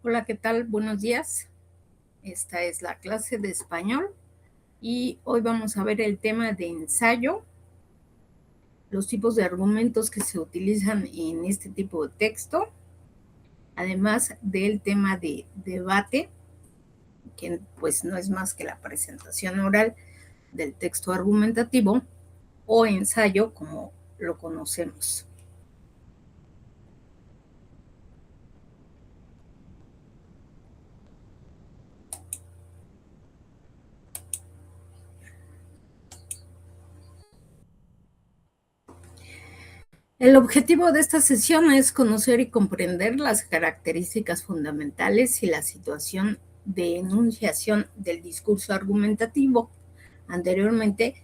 Hola, ¿qué tal? Buenos días. Esta es la clase de español y hoy vamos a ver el tema de ensayo, los tipos de argumentos que se utilizan en este tipo de texto, además del tema de debate, que pues no es más que la presentación oral del texto argumentativo o ensayo como lo conocemos. El objetivo de esta sesión es conocer y comprender las características fundamentales y la situación de enunciación del discurso argumentativo. Anteriormente,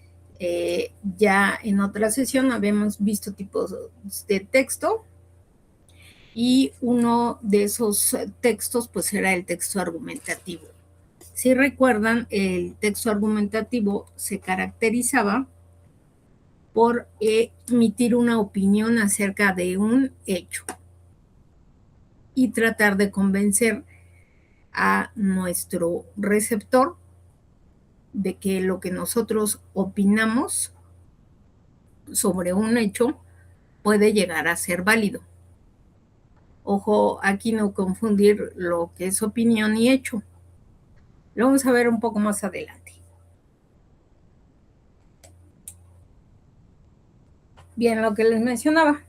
ya en otra sesión habíamos visto tipos de texto y uno de esos textos pues era el texto argumentativo. Si recuerdan, el texto argumentativo se caracterizaba por emitir una opinión acerca de un hecho y tratar de convencer a nuestro receptor de que lo que nosotros opinamos sobre un hecho puede llegar a ser válido. Ojo, aquí no confundir lo que es opinión y hecho. Lo vamos a ver un poco más adelante. Bien, lo que les mencionaba.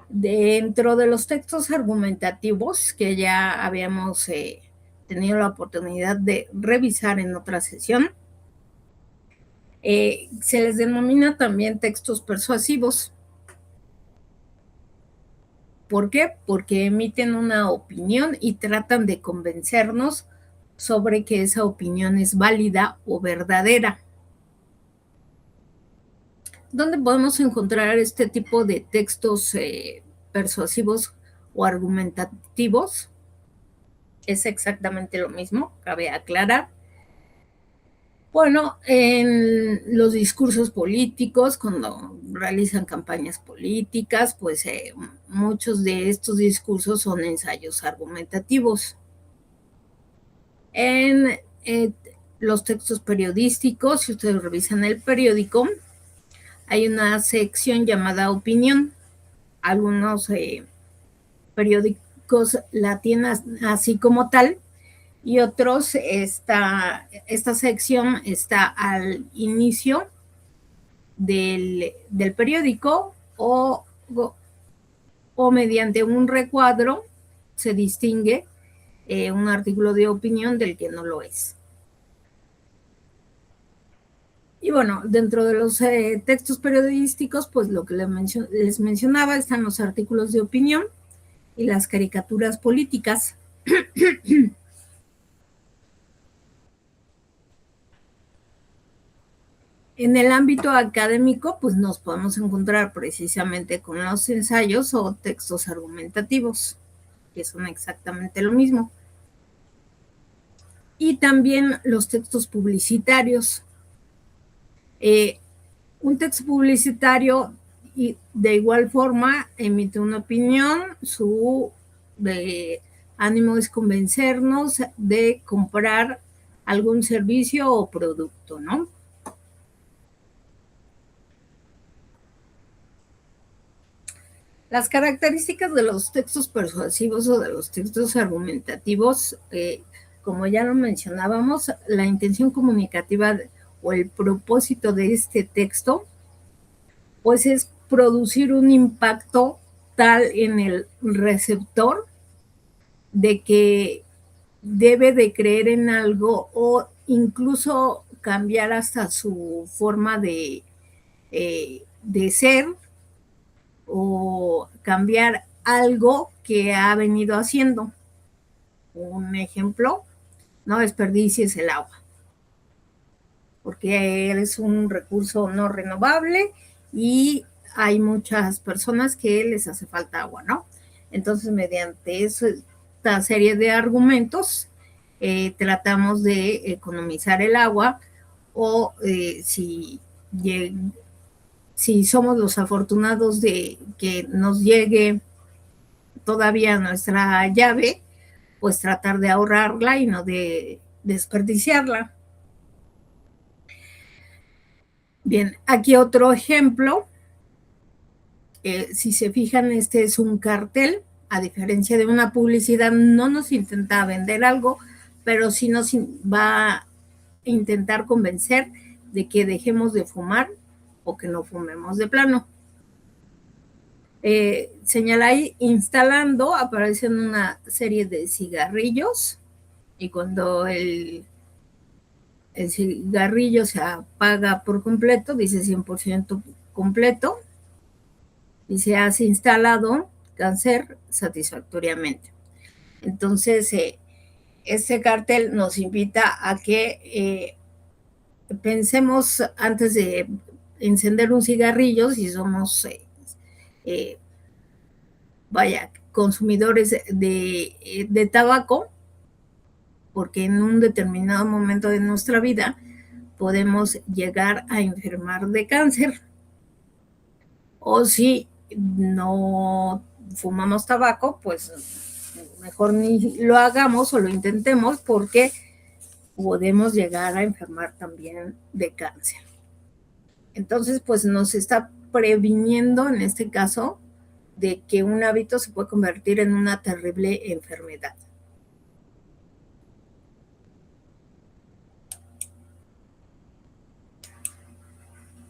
Dentro de los textos argumentativos que ya habíamos tenido la oportunidad de revisar en otra sesión, se les denomina también textos persuasivos. ¿Por qué? Porque emiten una opinión y tratan de convencernos sobre que esa opinión es válida o verdadera. ¿Dónde podemos encontrar este tipo de textos persuasivos o argumentativos? Es exactamente lo mismo, cabe aclarar. Bueno, en los discursos políticos, cuando realizan campañas políticas, pues muchos de estos discursos son ensayos argumentativos. En los textos periodísticos, si ustedes revisan el periódico, hay una sección llamada opinión. Algunos periódicos la tienen así como tal, y otros, esta sección está al inicio del periódico o mediante un recuadro se distingue un artículo de opinión del que no lo es. Y bueno, dentro de los textos periodísticos, pues lo que les mencionaba, están los artículos de opinión y las caricaturas políticas. En el ámbito académico, pues nos podemos encontrar precisamente con los ensayos o textos argumentativos, que son exactamente lo mismo. Y también los textos publicitarios. Un texto publicitario de igual forma emite una opinión, su ánimo es convencernos de comprar algún servicio o producto, ¿no? Las características de los textos persuasivos o de los textos argumentativos, como ya lo mencionábamos, la intención comunicativa o el propósito de este texto, pues es producir un impacto tal en el receptor de que debe de creer en algo o incluso cambiar hasta su forma de ser o cambiar algo que ha venido haciendo. Un ejemplo, no desperdicies el agua, porque es un recurso no renovable y hay muchas personas que les hace falta agua, ¿no? Entonces, mediante esta serie de argumentos, tratamos de economizar el agua o si somos los afortunados de que nos llegue todavía nuestra llave, pues tratar de ahorrarla y no de desperdiciarla. Bien, aquí otro ejemplo. Si se fijan, este es un cartel. A diferencia de una publicidad, no nos intenta vender algo, pero sí nos va a intentar convencer de que dejemos de fumar o que no fumemos de plano. Señala ahí, instalando, aparecen una serie de cigarrillos y cuando el cigarrillo se apaga por completo, dice 100% completo, y se has instalado cáncer satisfactoriamente. Entonces, este cartel nos invita a que pensemos antes de encender un cigarrillo, si somos, consumidores de tabaco, porque en un determinado momento de nuestra vida podemos llegar a enfermar de cáncer. O si no fumamos tabaco, pues mejor ni lo hagamos o lo intentemos porque podemos llegar a enfermar también de cáncer. Entonces, pues nos está previniendo en este caso de que un hábito se puede convertir en una terrible enfermedad.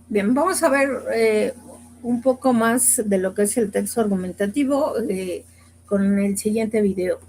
Bien, vamos a ver un poco más de lo que es el texto argumentativo con el siguiente video.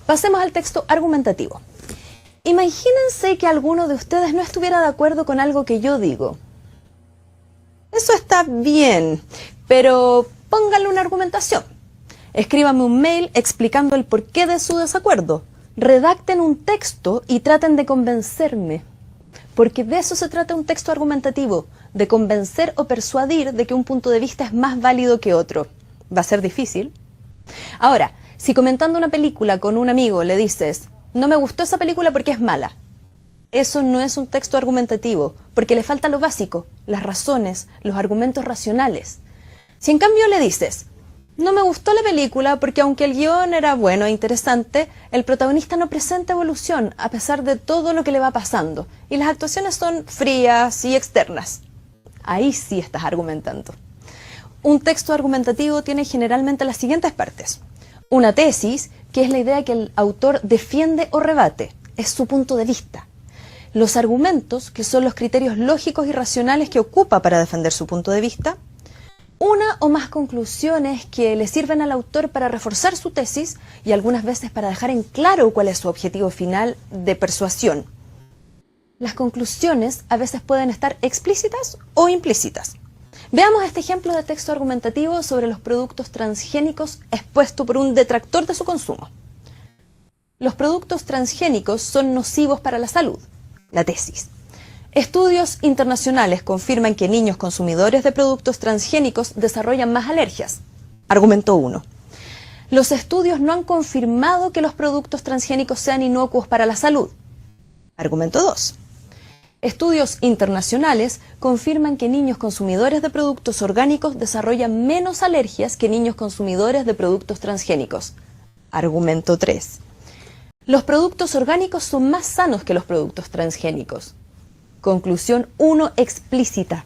Pasemos al texto argumentativo. Imagínense que alguno de ustedes no estuviera de acuerdo con algo que yo digo. Eso está bien, pero pónganle una argumentación. Escríbanme un mail explicando el porqué de su desacuerdo. Redacten un texto y traten de convencerme. Porque de eso se trata un texto argumentativo, de convencer o persuadir de que un punto de vista es más válido que otro. Va a ser difícil. Ahora, si comentando una película con un amigo le dices, no me gustó esa película porque es mala, eso no es un texto argumentativo, porque le falta lo básico, las razones, los argumentos racionales. Si en cambio le dices, no me gustó la película porque aunque el guión era bueno e interesante, el protagonista no presenta evolución a pesar de todo lo que le va pasando, y las actuaciones son frías y externas. Ahí sí estás argumentando. Un texto argumentativo tiene generalmente las siguientes partes. Una tesis, que es la idea que el autor defiende o rebate, es su punto de vista. Los argumentos, que son los criterios lógicos y racionales que ocupa para defender su punto de vista. Una o más conclusiones que le sirven al autor para reforzar su tesis y algunas veces para dejar en claro cuál es su objetivo final de persuasión. Las conclusiones a veces pueden estar explícitas o implícitas. Veamos este ejemplo de texto argumentativo sobre los productos transgénicos expuesto por un detractor de su consumo. Los productos transgénicos son nocivos para la salud. La tesis. Estudios internacionales confirman que niños consumidores de productos transgénicos desarrollan más alergias. Argumento 1. Los estudios no han confirmado que los productos transgénicos sean inocuos para la salud. Argumento 2. Estudios internacionales confirman que niños consumidores de productos orgánicos desarrollan menos alergias que niños consumidores de productos transgénicos. Argumento 3. Los productos orgánicos son más sanos que los productos transgénicos. Conclusión 1 explícita.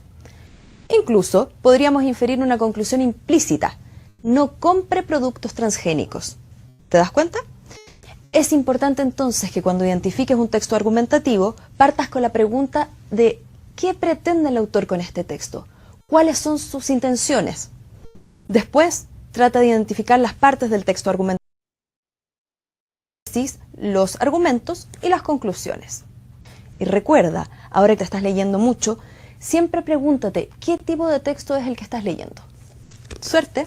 Incluso podríamos inferir una conclusión implícita. No compre productos transgénicos. ¿Te das cuenta? Es importante entonces que cuando identifiques un texto argumentativo, partas con la pregunta de ¿qué pretende el autor con este texto? ¿Cuáles son sus intenciones? Después, trata de identificar las partes del texto argumentativo, los argumentos y las conclusiones. Y recuerda, ahora que te estás leyendo mucho, siempre pregúntate qué tipo de texto es el que estás leyendo. Suerte.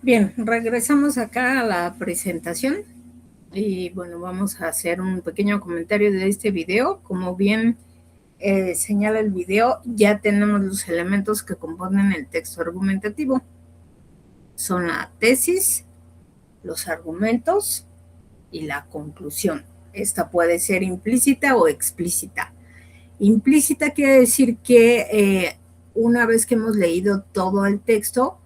Bien, regresamos acá a la presentación y bueno, vamos a hacer un pequeño comentario de este video. Como bien señala el video, ya tenemos los elementos que componen el texto argumentativo. Son la tesis, los argumentos y la conclusión. Esta puede ser implícita o explícita. Implícita quiere decir que una vez que hemos leído todo el texto,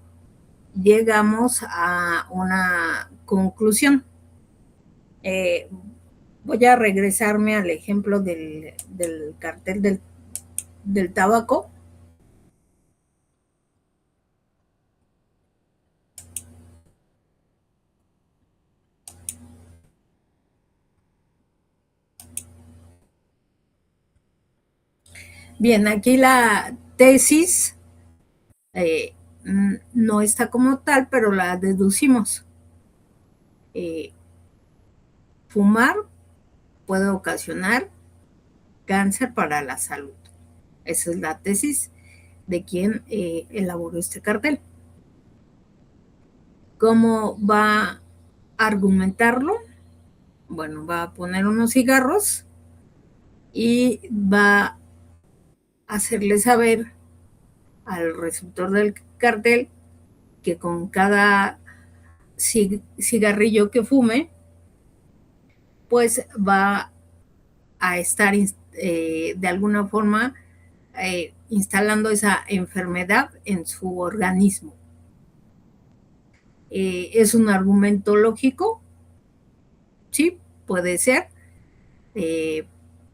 llegamos a una conclusión. Voy a regresarme al ejemplo del cartel del tabaco. Bien, aquí la tesis no está como tal, pero la deducimos. Fumar puede ocasionar cáncer para la salud. Esa es la tesis de quien elaboró este cartel. ¿Cómo va a argumentarlo? Bueno, va a poner unos cigarros y va a hacerle saber al receptor del cartel que con cada cigarrillo que fume, pues va a estar de alguna forma instalando esa enfermedad en su organismo. ¿Es un argumento lógico? Sí, puede ser,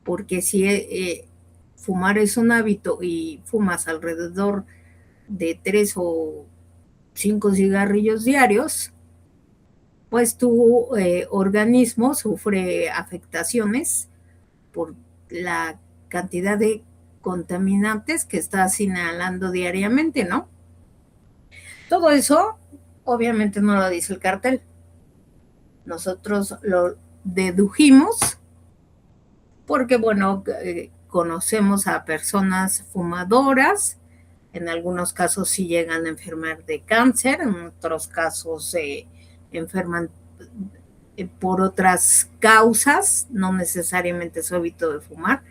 porque si fumar es un hábito y fumas alrededor de 3 o 5 cigarrillos diarios, pues tu organismo sufre afectaciones por la cantidad de contaminantes que estás inhalando diariamente, ¿no? Todo eso obviamente no lo dice el cartel. Nosotros lo dedujimos porque, bueno, conocemos a personas fumadoras, en algunos casos sí llegan a enfermar de cáncer, en otros casos enferman por otras causas, no necesariamente su hábito de fumar,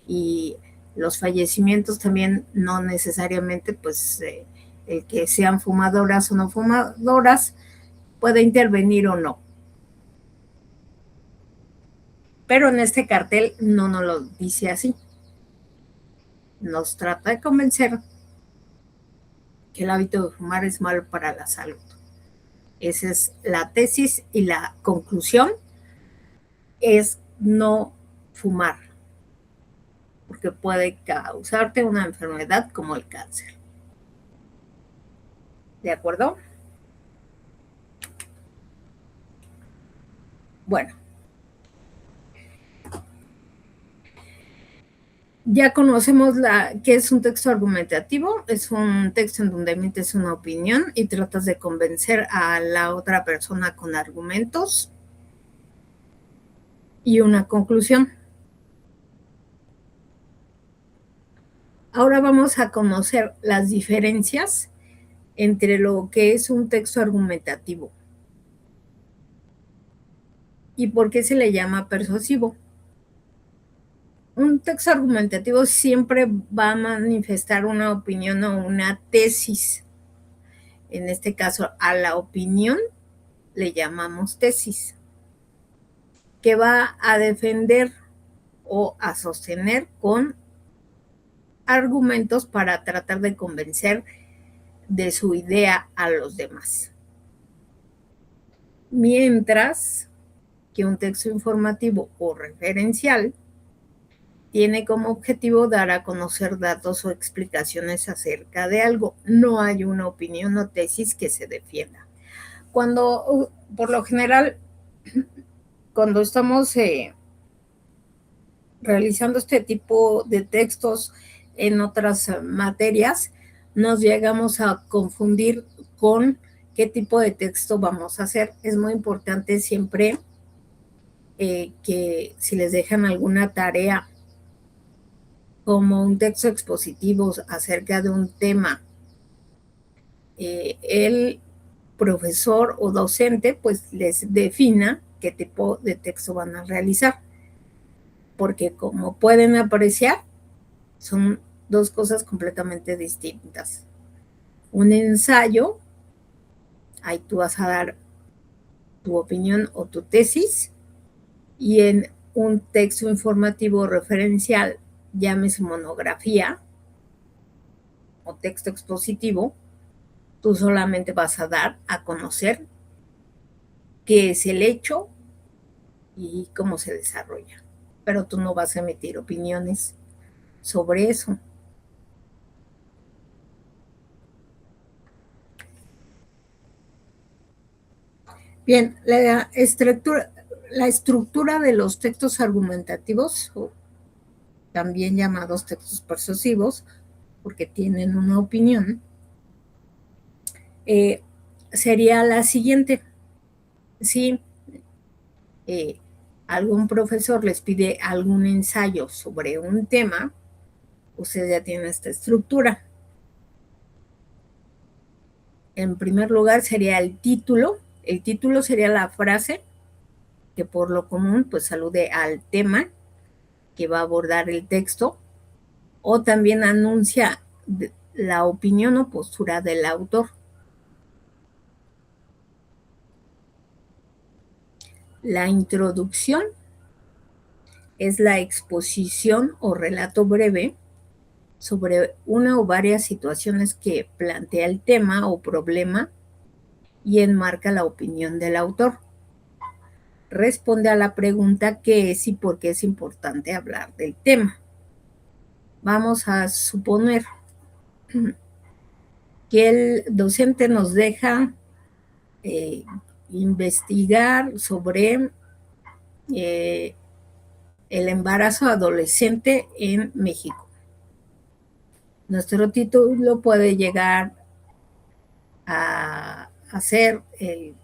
y los fallecimientos también no necesariamente, pues, el que sean fumadoras o no fumadoras puede intervenir o no. Pero en este cartel no nos lo dice así. Nos trata de convencer que el hábito de fumar es malo para la salud. Esa es la tesis y la conclusión es no fumar, porque puede causarte una enfermedad como el cáncer. ¿De acuerdo? Bueno, ya conocemos qué es un texto argumentativo. Es un texto en donde emites una opinión y tratas de convencer a la otra persona con argumentos y una conclusión. Ahora vamos a conocer las diferencias entre lo que es un texto argumentativo y por qué se le llama persuasivo. Un texto argumentativo siempre va a manifestar una opinión o una tesis. En este caso, a la opinión le llamamos tesis, que va a defender o a sostener con argumentos para tratar de convencer de su idea a los demás. Mientras que un texto informativo o referencial tiene como objetivo dar a conocer datos o explicaciones acerca de algo. No hay una opinión o tesis que se defienda. Cuando, por lo general, cuando estamos realizando este tipo de textos en otras materias, nos llegamos a confundir con qué tipo de texto vamos a hacer. Es muy importante siempre que si les dejan alguna tarea como un texto expositivo acerca de un tema, el profesor o docente pues les defina qué tipo de texto van a realizar, porque como pueden apreciar, son dos cosas completamente distintas. Un ensayo, ahí tú vas a dar tu opinión o tu tesis, y en un texto informativo referencial, llámese monografía o texto expositivo, tú solamente vas a dar a conocer qué es el hecho y cómo se desarrolla, pero tú no vas a emitir opiniones sobre eso. Bien, la estructura de los textos argumentativos, o también llamados textos persuasivos, porque tienen una opinión, sería la siguiente. Si algún profesor les pide algún ensayo sobre un tema, ustedes ya tienen esta estructura. En primer lugar sería el título. El título sería la frase que por lo común pues alude al tema que va a abordar el texto, o también anuncia la opinión o postura del autor. La introducción es la exposición o relato breve sobre una o varias situaciones que plantea el tema o problema y enmarca la opinión del autor. Responde a la pregunta qué es y por qué es importante hablar del tema. Vamos a suponer que el docente nos deja investigar sobre el embarazo adolescente en México. Nuestro título puede llegar a ser el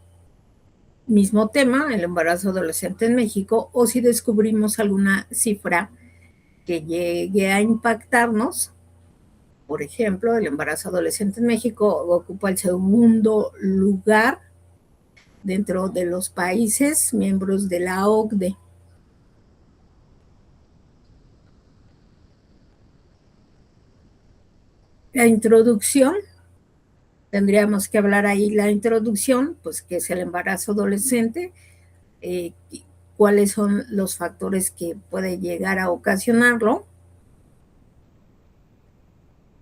mismo tema, el embarazo adolescente en México, o si descubrimos alguna cifra que llegue a impactarnos. Por ejemplo, el embarazo adolescente en México ocupa el segundo lugar dentro de los países miembros de la OCDE. La introducción, tendríamos que hablar ahí la introducción, pues qué es el embarazo adolescente, cuáles son los factores que puede llegar a ocasionarlo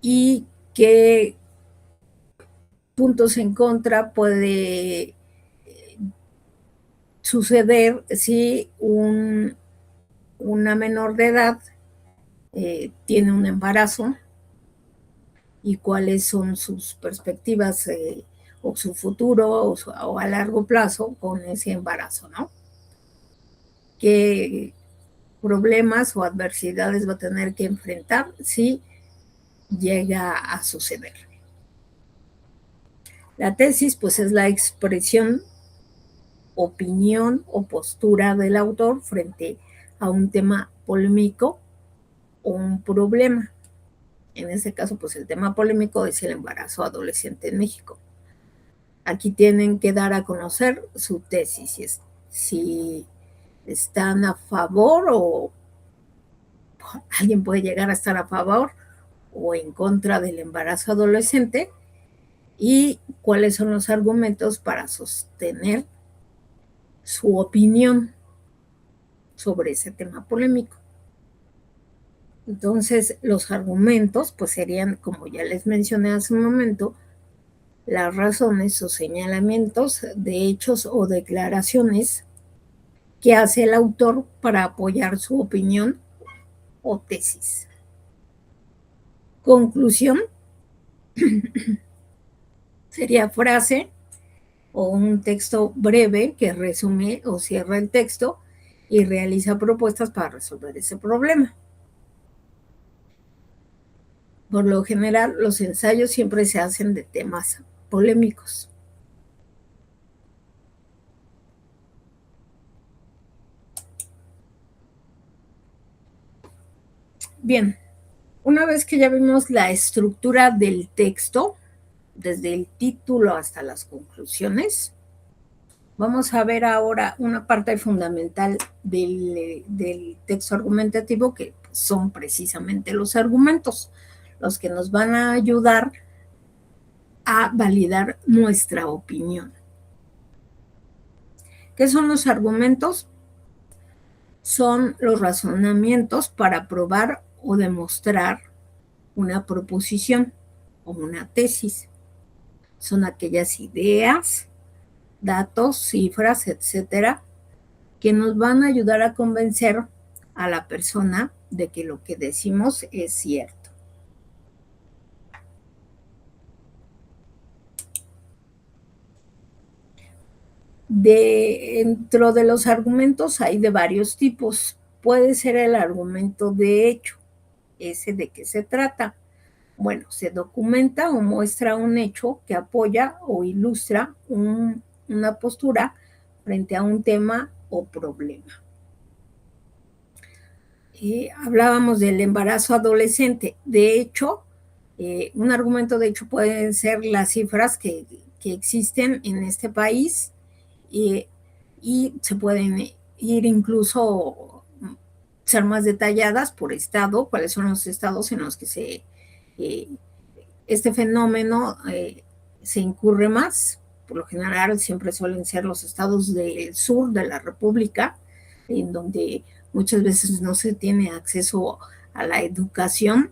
y qué puntos en contra puede suceder si una menor de edad tiene un embarazo y cuáles son sus perspectivas o su futuro o a largo plazo con ese embarazo, ¿no? ¿Qué problemas o adversidades va a tener que enfrentar si llega a suceder? La tesis, pues, es la expresión, opinión o postura del autor frente a un tema polémico o un problema. En este caso, pues el tema polémico es el embarazo adolescente en México. Aquí tienen que dar a conocer su tesis, si están a favor o alguien puede llegar a estar a favor o en contra del embarazo adolescente y cuáles son los argumentos para sostener su opinión sobre ese tema polémico. Entonces, los argumentos, pues serían, como ya les mencioné hace un momento, las razones o señalamientos de hechos o declaraciones que hace el autor para apoyar su opinión o tesis. Conclusión sería frase o un texto breve que resume o cierra el texto y realiza propuestas para resolver ese problema. Por lo general, los ensayos siempre se hacen de temas polémicos. Bien, una vez que ya vimos la estructura del texto, desde el título hasta las conclusiones, vamos a ver ahora una parte fundamental del texto argumentativo, que son precisamente los argumentos, los que nos van a ayudar a validar nuestra opinión. ¿Qué son los argumentos? Son los razonamientos para probar o demostrar una proposición o una tesis. Son aquellas ideas, datos, cifras, etcétera, que nos van a ayudar a convencer a la persona de que lo que decimos es cierto. Dentro de los argumentos hay de varios tipos. Puede ser el argumento de hecho. ¿Ese de qué se trata? Bueno, se documenta o muestra un hecho que apoya o ilustra una postura frente a un tema o problema. Hablábamos del embarazo adolescente. De hecho, un argumento de hecho pueden ser las cifras que existen en este país y se pueden ir incluso ser más detalladas por estado, cuáles son los estados en los que este fenómeno se incurre más. Por lo general siempre suelen ser los estados del sur de la República, en donde muchas veces no se tiene acceso a la educación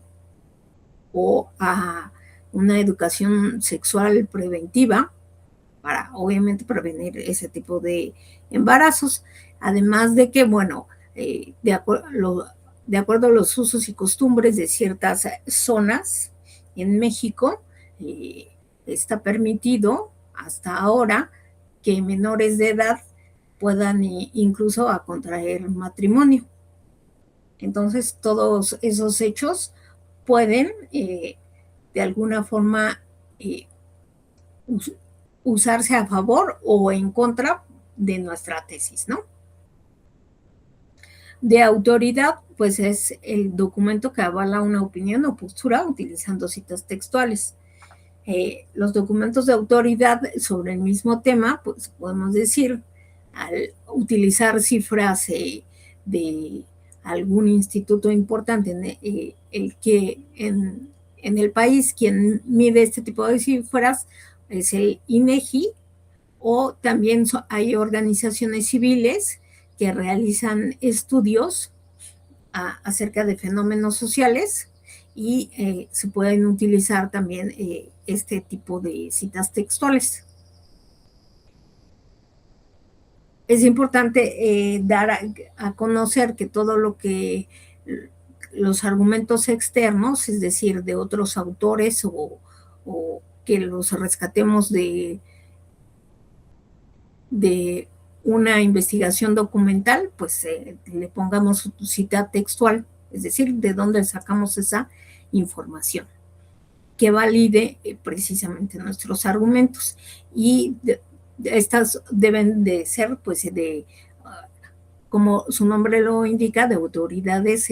o a una educación sexual preventiva para obviamente prevenir ese tipo de embarazos. Además de que, bueno, de acuerdo a los usos y costumbres de ciertas zonas en México, está permitido hasta ahora que menores de edad puedan incluso a contraer matrimonio. Entonces, todos esos hechos pueden de alguna forma usarse a favor o en contra de nuestra tesis, ¿no? De autoridad, pues es el documento que avala una opinión o postura utilizando citas textuales. Los documentos de autoridad sobre el mismo tema, pues podemos decir, al utilizar cifras de algún instituto importante en el país, quien mide este tipo de cifras es el INEGI, o también hay organizaciones civiles que realizan estudios acerca de fenómenos sociales y se pueden utilizar también este tipo de citas textuales. Es importante dar a conocer que todo lo que los argumentos externos, es decir, de otros autores o que los rescatemos de una investigación documental, pues le pongamos cita textual, es decir, de dónde sacamos esa información que valide precisamente nuestros argumentos. Y estas deben de ser, pues, como su nombre lo indica, de autoridades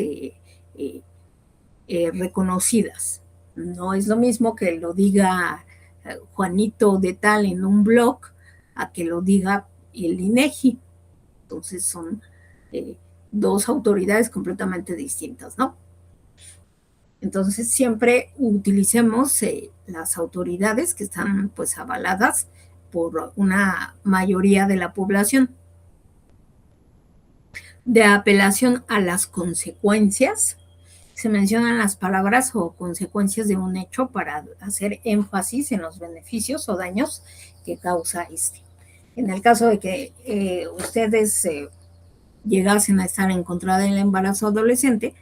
reconocidas. No es lo mismo que lo diga Juanito de tal en un blog a que lo diga el INEGI. Entonces son dos autoridades completamente distintas, ¿no? Entonces siempre utilicemos las autoridades que están pues avaladas por una mayoría de la población. De apelación a las consecuencias, Se mencionan las palabras o consecuencias de un hecho para hacer énfasis en los beneficios o daños que causa este. En el caso de que ustedes llegasen a estar en contra del embarazo adolescente,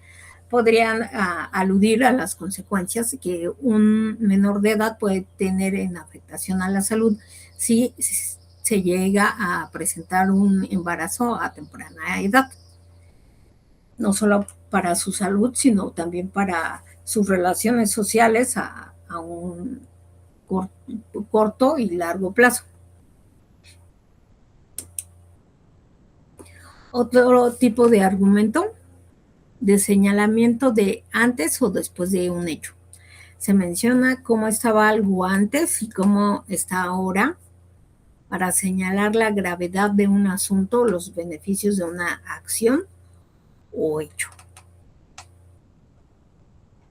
podrían aludir a las consecuencias que un menor de edad puede tener en afectación a la salud si se llega a presentar un embarazo a temprana edad. No solo para su salud, sino también para sus relaciones sociales a un corto y largo plazo. Otro tipo de argumento de señalamiento de antes o después de un hecho. Se menciona cómo estaba algo antes y cómo está ahora para señalar la gravedad de un asunto, los beneficios de una acción o hecho.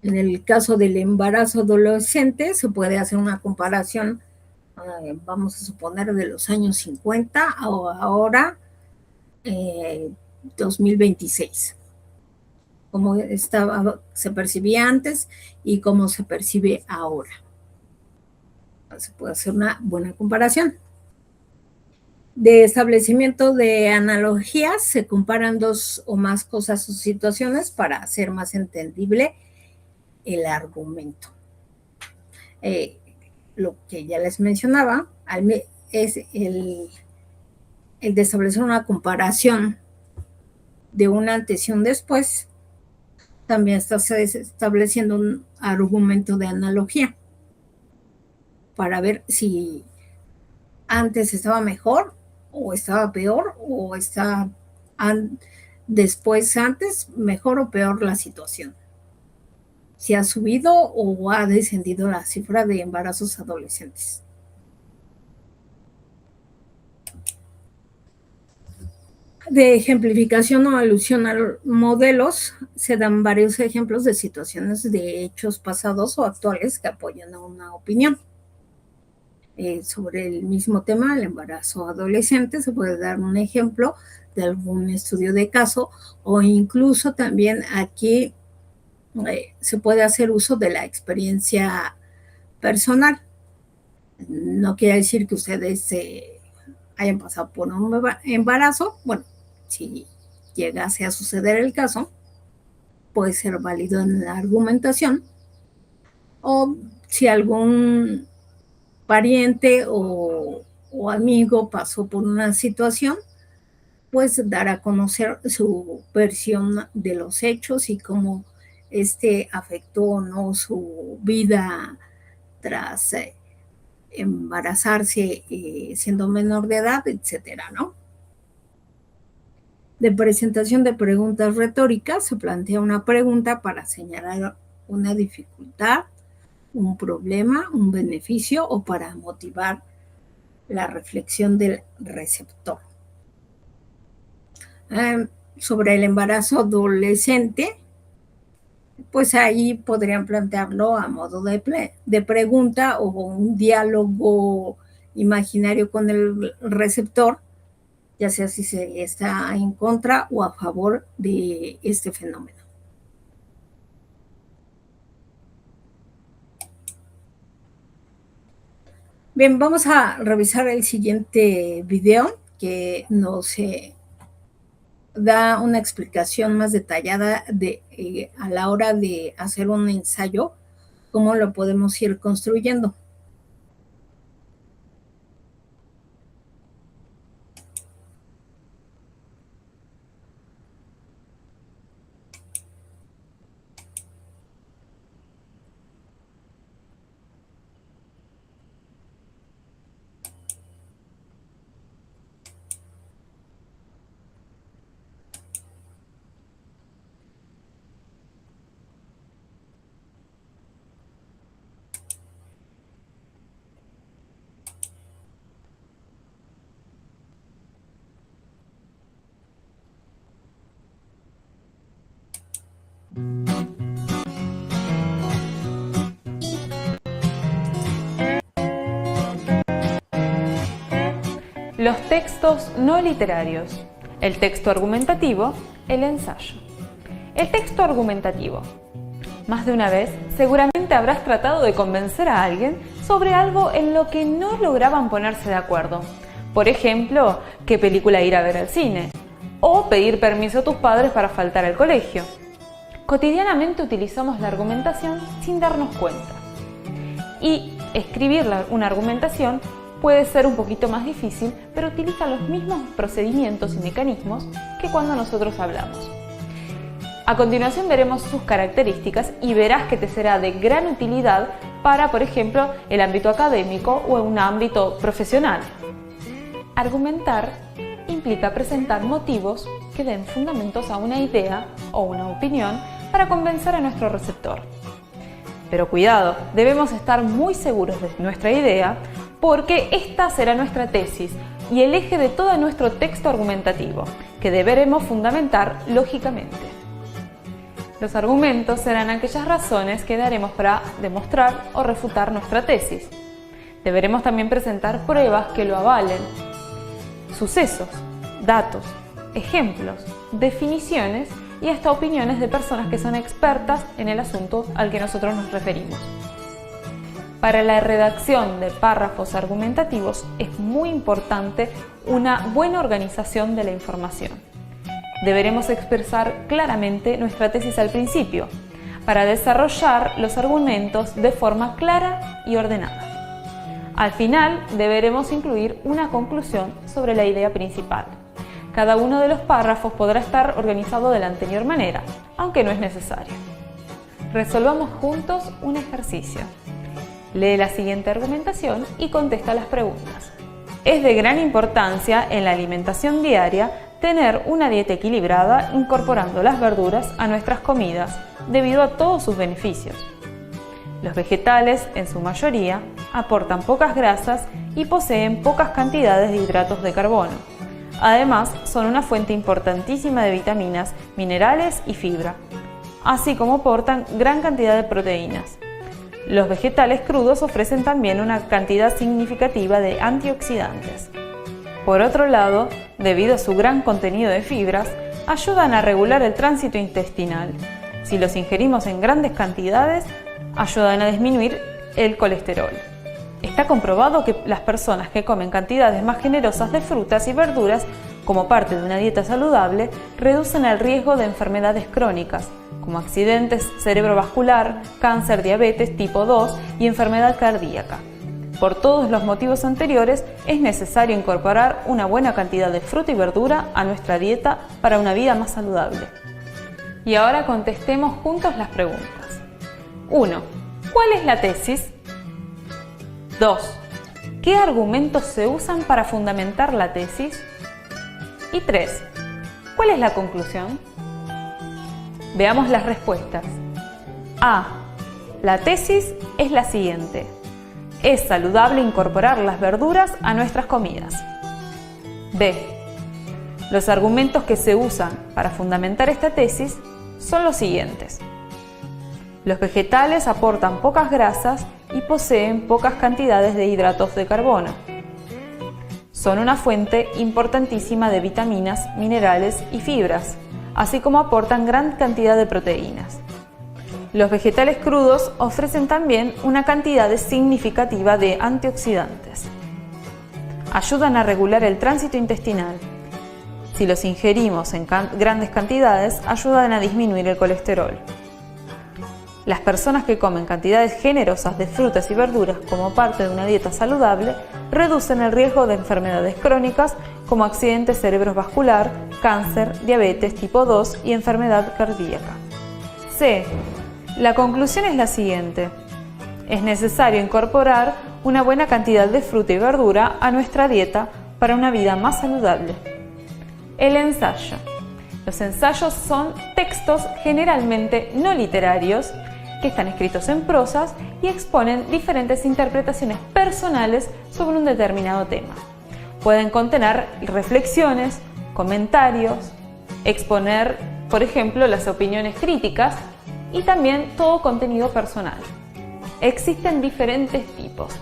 En el caso del embarazo adolescente se puede hacer una comparación, vamos a suponer, de los años 50 a ahora, 2026. Cómo se percibía antes y cómo se percibe ahora. Se puede hacer una buena comparación. De establecimiento de analogías, se comparan dos o más cosas o situaciones para hacer más entendible el argumento. Lo que ya les mencionaba es el de establecer una comparación de un antes y un después. También está estableciendo un argumento de analogía para ver si antes estaba mejor o estaba peor o está después antes mejor o peor la situación. Si ha subido o ha descendido la cifra de embarazos adolescentes. De ejemplificación o alusión a modelos, se dan varios ejemplos de situaciones de hechos pasados o actuales que apoyan a una opinión. Sobre el mismo tema, el embarazo adolescente, se puede dar un ejemplo de algún estudio de caso o incluso también aquí se puede hacer uso de la experiencia personal. No quiere decir que ustedes hayan pasado por un embarazo. Bueno, si llegase a suceder el caso, puede ser válido en la argumentación. O si algún pariente o amigo pasó por una situación, pues dar a conocer su versión de los hechos y cómo afectó o no su vida tras embarazarse siendo menor de edad, etcétera, ¿no? De presentación de preguntas retóricas, se plantea una pregunta para señalar una dificultad, un problema, un beneficio o para motivar la reflexión del receptor. Sobre el embarazo adolescente, pues ahí podrían plantearlo a modo de pregunta o un diálogo imaginario con el receptor, ya sea si se está en contra o a favor de este fenómeno. Bien, vamos a revisar el siguiente video que nos da una explicación más detallada a la hora de hacer un ensayo, cómo lo podemos ir construyendo. Los textos no literarios, el texto argumentativo, el ensayo. el texto argumentativo. Más de una vez, seguramente habrás tratado de convencer a alguien sobre algo en lo que no lograban ponerse de acuerdo. Por ejemplo, qué película ir a ver al cine, o pedir permiso a tus padres para faltar al colegio. Cotidianamente utilizamos la argumentación sin darnos cuenta. Y escribir una argumentación puede ser un poquito más difícil, pero utiliza los mismos procedimientos y mecanismos que cuando nosotros hablamos. A continuación veremos sus características y verás que te será de gran utilidad para, por ejemplo, el ámbito académico o en un ámbito profesional. Argumentar implica presentar motivos que den fundamentos a una idea o una opinión para convencer a nuestro receptor. Pero cuidado, debemos estar muy seguros de nuestra idea porque esta será nuestra tesis y el eje de todo nuestro texto argumentativo, que deberemos fundamentar lógicamente. Los argumentos serán aquellas razones que daremos para demostrar o refutar nuestra tesis. Deberemos también presentar pruebas que lo avalen, sucesos, datos, ejemplos, definiciones y hasta opiniones de personas que son expertas en el asunto al que nosotros nos referimos. Para la redacción de párrafos argumentativos es muy importante una buena organización de la información. Deberemos expresar claramente nuestra tesis al principio, para desarrollar los argumentos de forma clara y ordenada. Al final deberemos incluir una conclusión sobre la idea principal. Cada uno de los párrafos podrá estar organizado de la anterior manera, aunque no es necesario. Resolvamos juntos un ejercicio. Lee la siguiente argumentación y contesta las preguntas. Es de gran importancia en la alimentación diaria tener una dieta equilibrada incorporando las verduras a nuestras comidas debido a todos sus beneficios. Los vegetales, en su mayoría, aportan pocas grasas y poseen pocas cantidades de hidratos de carbono. Además, son una fuente importantísima de vitaminas, minerales y fibra, así como aportan gran cantidad de proteínas. Los vegetales crudos ofrecen también una cantidad significativa de antioxidantes. Por otro lado, debido a su gran contenido de fibras, ayudan a regular el tránsito intestinal. Si los ingerimos en grandes cantidades, ayudan a disminuir el colesterol. Está comprobado que las personas que comen cantidades más generosas de frutas y verduras como parte de una dieta saludable reducen el riesgo de enfermedades crónicas, como accidentes cerebrovascular, cáncer, diabetes tipo 2 y enfermedad cardíaca. Por todos los motivos anteriores, es necesario incorporar una buena cantidad de fruta y verdura a nuestra dieta para una vida más saludable. Y ahora contestemos juntos las preguntas. 1. ¿Cuál es la tesis? 2. ¿Qué argumentos se usan para fundamentar la tesis? Y 3. ¿Cuál es la conclusión? Veamos las respuestas. A. La tesis es la siguiente. Es saludable incorporar las verduras a nuestras comidas. B. Los argumentos que se usan para fundamentar esta tesis son los siguientes. Los vegetales aportan pocas grasas y poseen pocas cantidades de hidratos de carbono. Son una fuente importantísima de vitaminas, minerales y fibras, así como aportan gran cantidad de proteínas. Los vegetales crudos ofrecen también una cantidad significativa de antioxidantes. Ayudan a regular el tránsito intestinal. Si los ingerimos en grandes cantidades, ayudan a disminuir el colesterol. Las personas que comen cantidades generosas de frutas y verduras como parte de una dieta saludable reducen el riesgo de enfermedades crónicas como accidentes cerebrovascular, cáncer, diabetes tipo 2 y enfermedad cardíaca. C. La conclusión es la siguiente. Es necesario incorporar una buena cantidad de fruta y verdura a nuestra dieta para una vida más saludable. El ensayo. Los ensayos son textos generalmente no literarios que están escritos en prosas y exponen diferentes interpretaciones personales sobre un determinado tema. Pueden contener reflexiones, comentarios, exponer, por ejemplo, las opiniones críticas y también todo contenido personal. Existen diferentes tipos.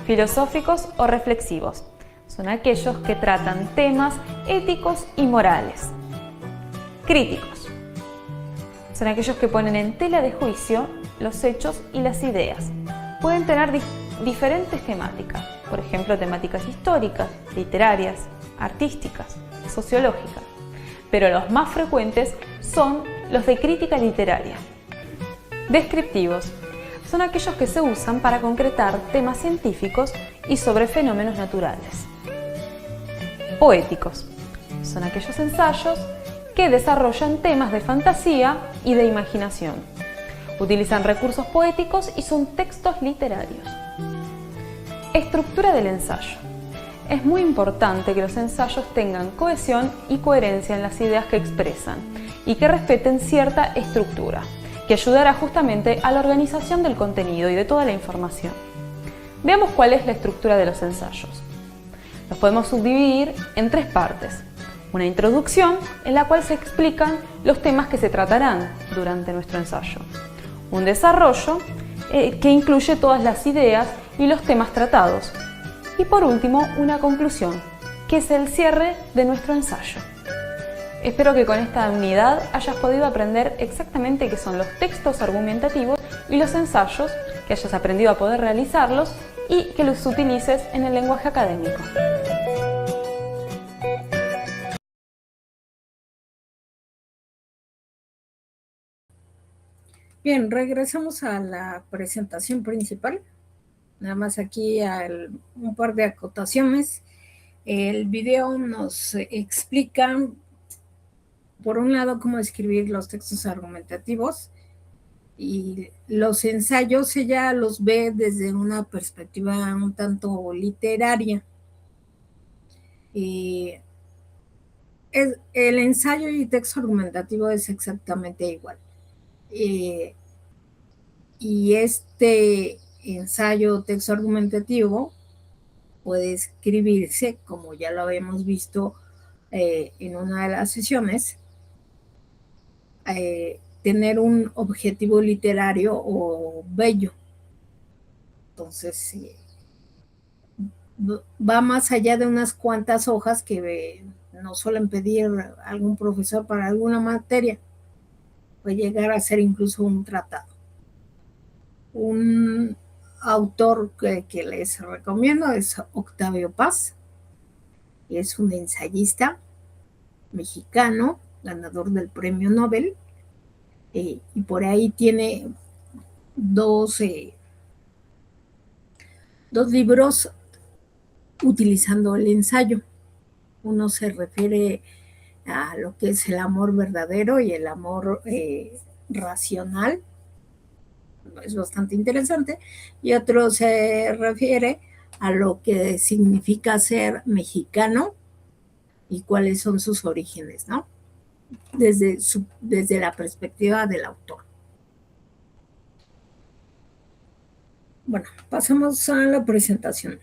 Filosóficos o reflexivos. Son aquellos que tratan temas éticos y morales. Críticos. Son aquellos que ponen en tela de juicio los hechos y las ideas. Pueden tener diferentes temáticas, por ejemplo, temáticas históricas, literarias, artísticas, sociológicas, pero los más frecuentes son los de crítica literaria. Descriptivos son aquellos que se usan para concretar temas científicos y sobre fenómenos naturales. Poéticos son aquellos ensayos que desarrollan temas de fantasía y de imaginación. Utilizan recursos poéticos y son textos literarios. Estructura del ensayo. Es muy importante que los ensayos tengan cohesión y coherencia en las ideas que expresan y que respeten cierta estructura, que ayudará justamente a la organización del contenido y de toda la información. Veamos cuál es la estructura de los ensayos. Los podemos subdividir en 3 partes. Una introducción en la cual se explican los temas que se tratarán durante nuestro ensayo. Un desarrollo que incluye todas las ideas y los temas tratados. Y por último, una conclusión, que es el cierre de nuestro ensayo. Espero que con esta unidad hayas podido aprender exactamente qué son los textos argumentativos y los ensayos, que hayas aprendido a poder realizarlos y que los utilices en el lenguaje académico. Bien, regresamos a la presentación principal. Nada más aquí un par de acotaciones. El video nos explica, por un lado, cómo escribir los textos argumentativos, y los ensayos ella los ve desde una perspectiva un tanto literaria. El ensayo y texto argumentativo es exactamente igual. Y este ensayo texto argumentativo puede escribirse, como ya lo habíamos visto en una de las sesiones, tener un objetivo literario o bello. Entonces, va más allá de unas cuantas hojas que nos suelen pedir algún profesor para alguna materia. Puede llegar a ser incluso un tratado. Un autor que les recomiendo es Octavio Paz. Es un ensayista mexicano, ganador del premio Nobel, y por ahí tiene dos libros utilizando el ensayo. Uno se refiere a lo que es el amor verdadero y el amor racional. Es bastante interesante. Y otro se refiere a lo que significa ser mexicano y cuáles son sus orígenes, ¿no? Desde la perspectiva del autor. Bueno, pasamos a la presentación.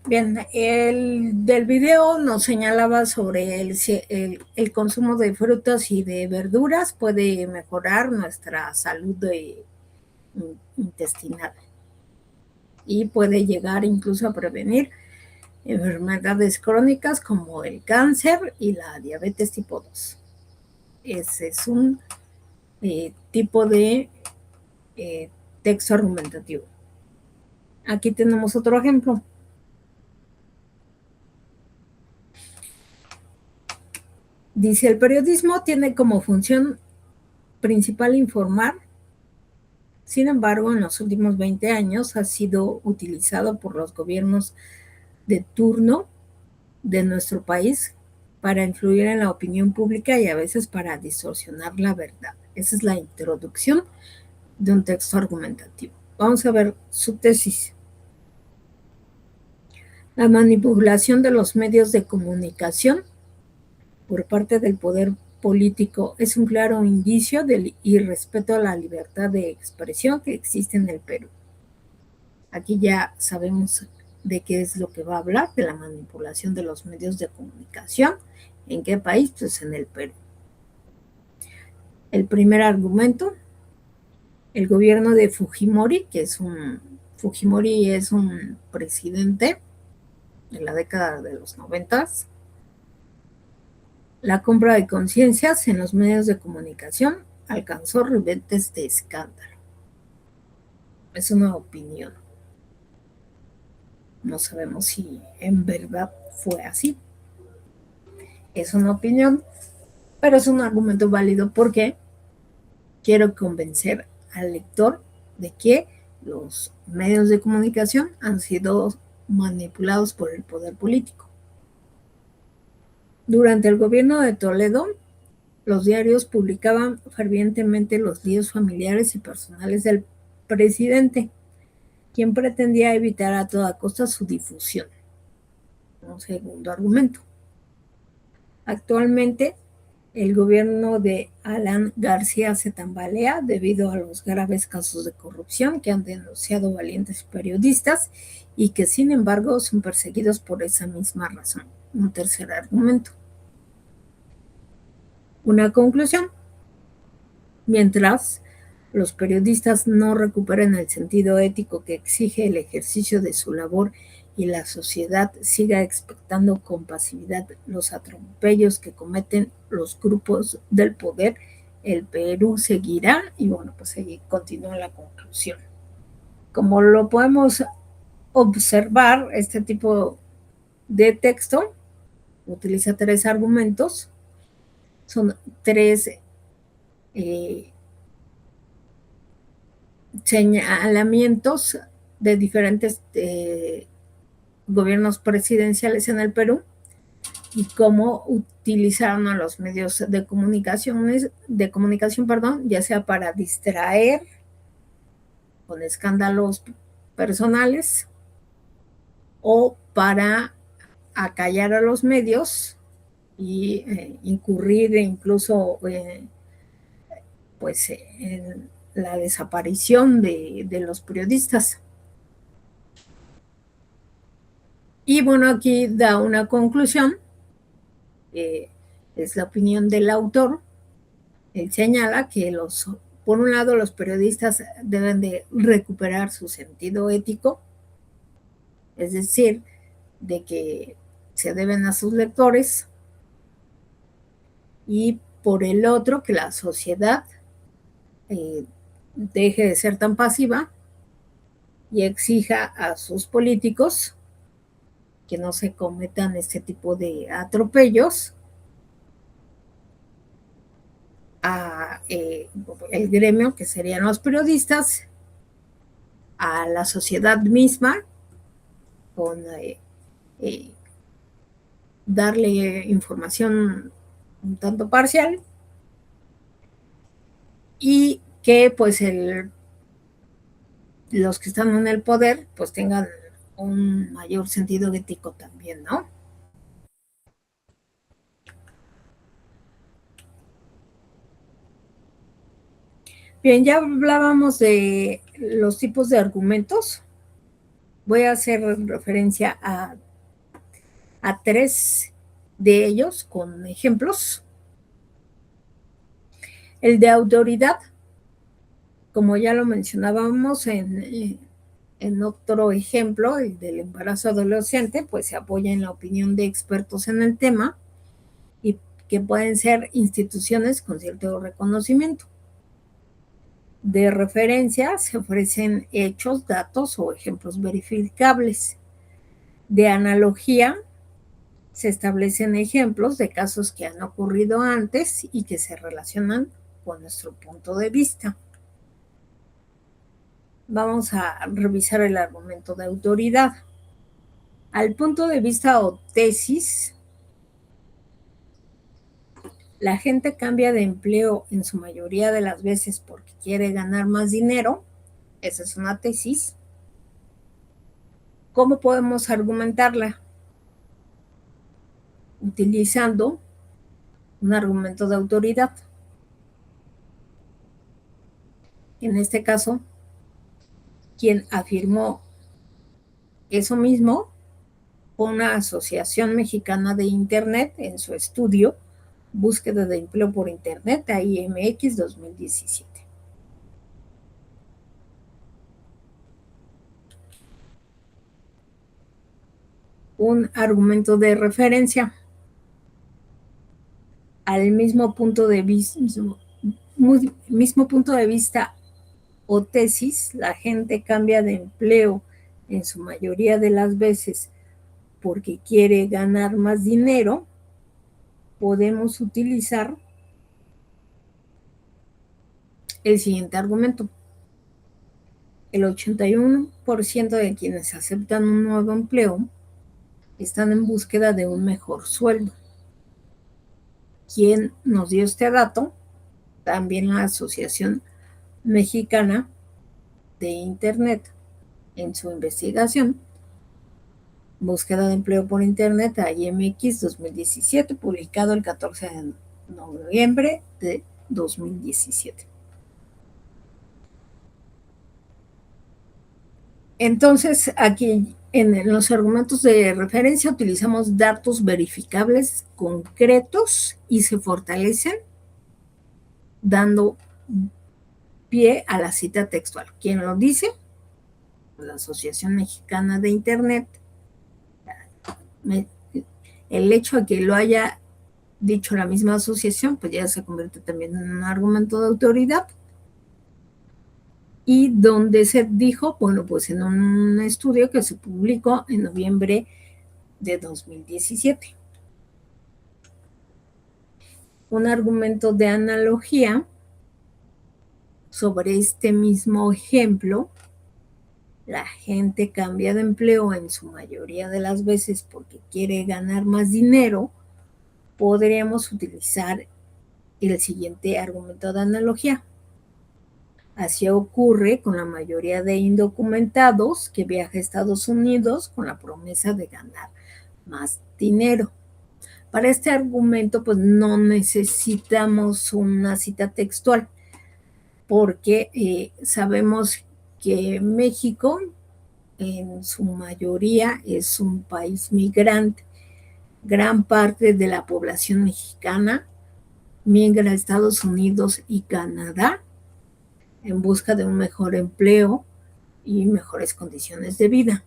Bien, del video nos señalaba sobre el consumo de frutas y de verduras puede mejorar nuestra salud intestinal y puede llegar incluso a prevenir enfermedades crónicas como el cáncer y la diabetes tipo 2. Ese es un tipo de texto argumentativo. Aquí tenemos otro ejemplo. Dice, el periodismo tiene como función principal informar. Sin embargo, en los últimos 20 años ha sido utilizado por los gobiernos de turno de nuestro país para influir en la opinión pública y a veces para distorsionar la verdad. Esa es la introducción de un texto argumentativo. Vamos a ver su tesis. La manipulación de los medios de comunicación por parte del poder político es un claro indicio del irrespeto a la libertad de expresión que existe en el Perú. Aquí ya sabemos de qué es lo que va a hablar, de la manipulación de los medios de comunicación. ¿En qué país? Pues en el Perú. El primer argumento, el gobierno de Fujimori, Fujimori es un presidente de la década de los 90. La compra de conciencias en los medios de comunicación alcanzó ribetes de escándalo. Es una opinión. No sabemos si en verdad fue así. Es una opinión, pero es un argumento válido porque quiero convencer al lector de que los medios de comunicación han sido manipulados por el poder político. Durante el gobierno de Toledo, los diarios publicaban fervientemente los líos familiares y personales del presidente, quien pretendía evitar a toda costa su difusión. Un segundo argumento. Actualmente, el gobierno de Alan García se tambalea debido a los graves casos de corrupción que han denunciado valientes periodistas y que, sin embargo, son perseguidos por esa misma razón. Un tercer argumento. Una conclusión. Mientras los periodistas no recuperen el sentido ético que exige el ejercicio de su labor y la sociedad siga expectando con pasividad los atropellos que cometen los grupos del poder, el Perú seguirá, y bueno, pues ahí continúa la conclusión. Como lo podemos observar, este tipo de texto utiliza tres argumentos, son tres señalamientos de diferentes gobiernos presidenciales en el Perú y cómo utilizaron a los medios de comunicación, ya sea para distraer con escándalos personales o para acallar a los medios y incurrir incluso pues en la desaparición de los periodistas. Y bueno, aquí da una conclusión, es la opinión del autor. Él señala que por un lado los periodistas deben de recuperar su sentido ético, es decir, de que se deben a sus lectores, y por el otro que la sociedad deje de ser tan pasiva y exija a sus políticos que no se cometan este tipo de atropellos a el gremio, que serían los periodistas, a la sociedad misma, con darle información un tanto parcial, y que pues los que están en el poder pues tengan un mayor sentido ético también, ¿no? Bien, ya hablábamos de los tipos de argumentos. Voy a hacer referencia a tres de ellos con ejemplos. El de autoridad, como ya lo mencionábamos en otro ejemplo, el del embarazo adolescente, pues se apoya en la opinión de expertos en el tema y que pueden ser instituciones con cierto reconocimiento. De referencia se ofrecen hechos, datos o ejemplos verificables. De analogía se establecen ejemplos de casos que han ocurrido antes y que se relacionan con nuestro punto de vista. Vamos a revisar el argumento de autoridad. Al punto de vista o tesis, la gente cambia de empleo en su mayoría de las veces porque quiere ganar más dinero. Esa es una tesis. ¿Cómo podemos argumentarla? Utilizando un argumento de autoridad. En este caso, quien afirmó eso mismo fue una asociación mexicana de Internet en su estudio Búsqueda de empleo por Internet, AIMX 2017. Un argumento de referencia. Al mismo punto de vista o tesis, la gente cambia de empleo en su mayoría de las veces porque quiere ganar más dinero. Podemos utilizar el siguiente argumento. El 81% de quienes aceptan un nuevo empleo están en búsqueda de un mejor sueldo. ¿Quién nos dio este dato? También la Asociación Mexicana de Internet, en su investigación Búsqueda de empleo por Internet, AIMX 2017, publicado el 14 de noviembre de 2017. Entonces, aquí en los argumentos de referencia utilizamos datos verificables concretos y se fortalecen dando pie a la cita textual. ¿Quién lo dice? La Asociación Mexicana de Internet. El hecho de que lo haya dicho la misma asociación, pues ya se convierte también en un argumento de autoridad. Y donde se dijo, bueno, pues en un estudio que se publicó en noviembre de 2017. Un argumento de analogía sobre este mismo ejemplo. La gente cambia de empleo en su mayoría de las veces porque quiere ganar más dinero. Podríamos utilizar el siguiente argumento de analogía. Así ocurre con la mayoría de indocumentados que viaja a Estados Unidos con la promesa de ganar más dinero. Para este argumento, pues no necesitamos una cita textual, porque sabemos que México en su mayoría es un país migrante. Gran parte de la población mexicana migra a Estados Unidos y Canadá en busca de un mejor empleo y mejores condiciones de vida.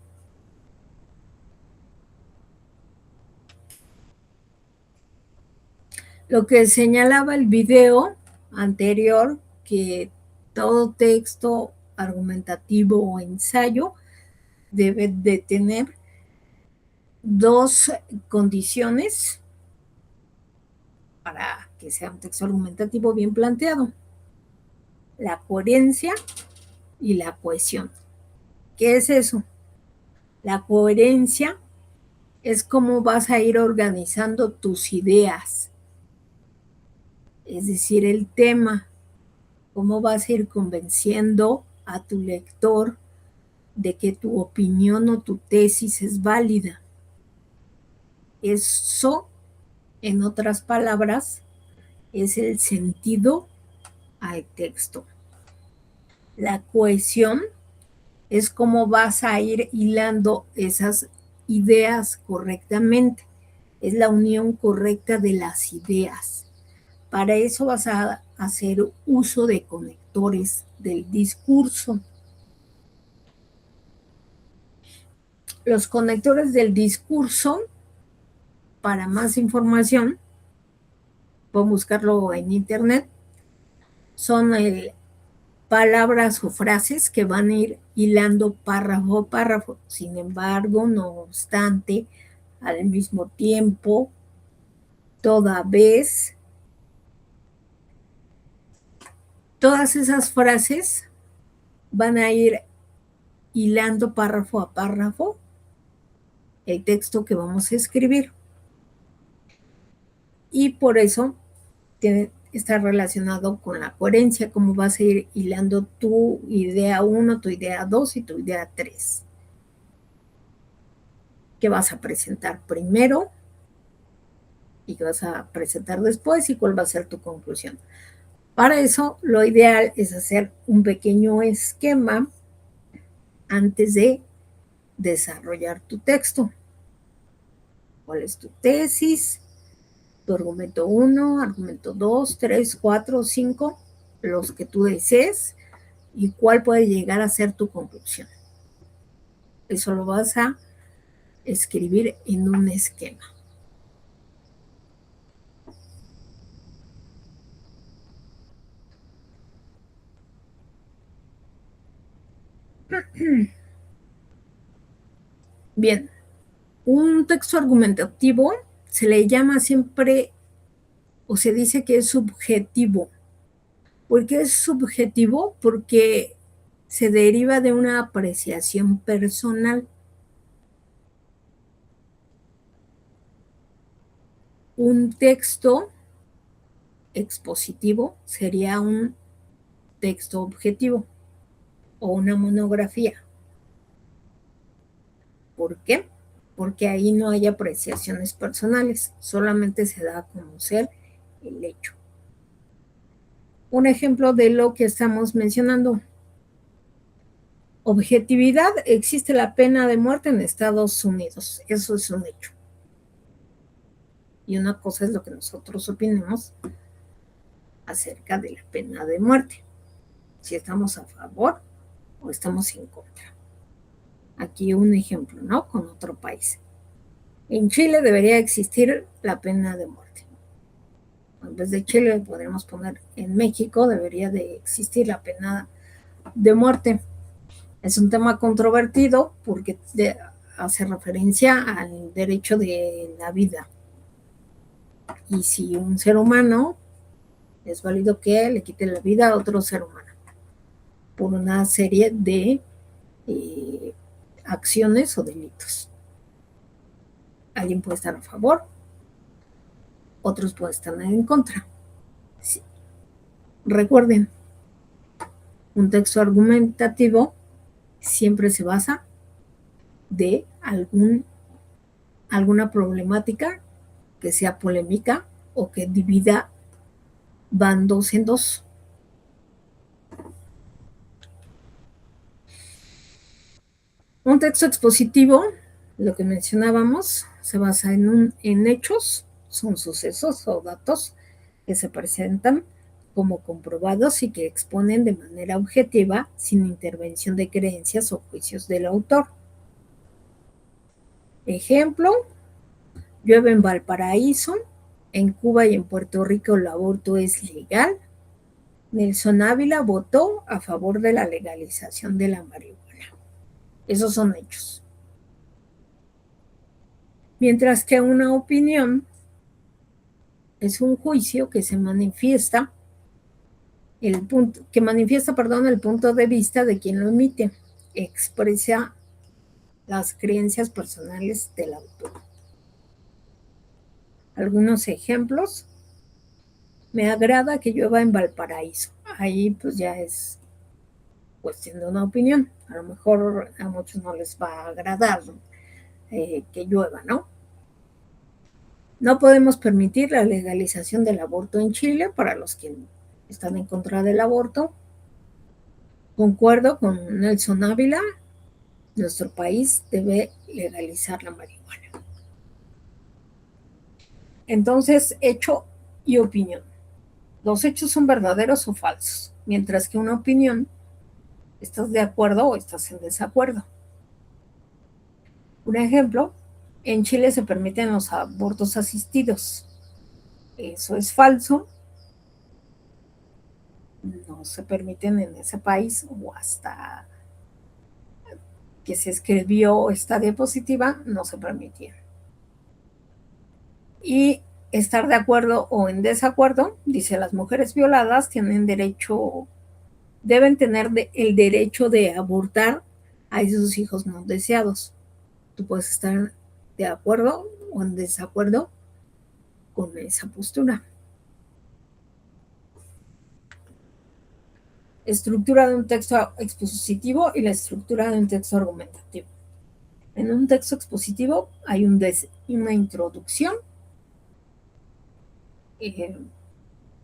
Lo que señalaba el video anterior, que todo texto argumentativo o ensayo debe de tener dos condiciones para que sea un texto argumentativo bien planteado: la coherencia y la cohesión. ¿Qué es eso? La coherencia es cómo vas a ir organizando tus ideas, es decir, el tema, cómo vas a ir convenciendo a tu lector de que tu opinión o tu tesis es válida. Eso, en otras palabras, es el sentido al texto. La cohesión es cómo vas a ir hilando esas ideas correctamente. Es la unión correcta de las ideas. Para eso vas a hacer uso de conectores del discurso. Los conectores del discurso, para más información, pueden buscarlo en internet, son palabras o frases que van a ir hilando párrafo a párrafo. Sin embargo, no obstante, al mismo tiempo, toda vez, todas esas frases van a ir hilando párrafo a párrafo el texto que vamos a escribir. Y por eso está relacionado con la coherencia, cómo vas a ir hilando tu idea 1, tu idea 2 y tu idea 3. ¿Qué vas a presentar primero? ¿Y qué vas a presentar después? ¿Y cuál va a ser tu conclusión? Para eso, lo ideal es hacer un pequeño esquema antes de desarrollar tu texto. ¿Cuál es tu tesis? tu argumento 1, argumento 2, 3, 4, 5, los que tú desees y cuál puede llegar a ser tu conclusión. Eso lo vas a escribir en un esquema. Bien, un texto argumentativo se le llama siempre o se dice que es subjetivo. ¿Por qué es subjetivo? Porque se deriva de una apreciación personal. Un texto expositivo sería un texto objetivo o una monografía. ¿Por qué? Porque ahí no hay apreciaciones personales, solamente se da a conocer el hecho. Un ejemplo de lo que estamos mencionando. Objetividad, existe la pena de muerte en Estados Unidos, eso es un hecho. Y una cosa es lo que nosotros opinamos acerca de la pena de muerte, si estamos a favor o estamos en contra. Aquí un ejemplo, ¿no? Con otro país. En Chile debería existir la pena de muerte. En vez de Chile podríamos poner en México debería de existir la pena de muerte. Es un tema controvertido porque hace referencia al derecho de la vida. Y si un ser humano es válido que le quite la vida a otro ser humano por una serie de acciones o delitos. Alguien puede estar a favor, otros pueden estar en contra. Sí. Recuerden, un texto argumentativo siempre se basa de alguna problemática que sea polémica o que divida bandos en dos. Un texto expositivo, lo que mencionábamos, se basa en hechos, son sucesos o datos que se presentan como comprobados y que exponen de manera objetiva sin intervención de creencias o juicios del autor. Ejemplo, llueve en Valparaíso, en Cuba y en Puerto Rico el aborto es legal. Nelson Ávila votó a favor de la legalización de la marihuana. Esos son hechos. Mientras que una opinión es un juicio que se manifiesta, el punto de vista de quien lo emite, expresa las creencias personales del autor. Algunos ejemplos. Me agrada que llueva en Valparaíso. Ahí pues ya es cuestión de una opinión. A lo mejor a muchos no les va a agradar que llueva, ¿no? No podemos permitir la legalización del aborto en Chile para los que están en contra del aborto. Concuerdo con Nelson Ávila, nuestro país debe legalizar la marihuana. Entonces, hecho y opinión. Los hechos son verdaderos o falsos, mientras que una opinión, estás de acuerdo o estás en desacuerdo. Un ejemplo, en Chile se permiten los abortos asistidos. Eso es falso. No se permiten en ese país o hasta que se escribió esta diapositiva, no se permitía. Y estar de acuerdo o en desacuerdo, dice, las mujeres violadas tienen derecho, deben tener el derecho de abortar a esos hijos no deseados. Tú puedes estar de acuerdo o en desacuerdo con esa postura. Estructura de un texto expositivo y la estructura de un texto argumentativo. En un texto expositivo hay una introducción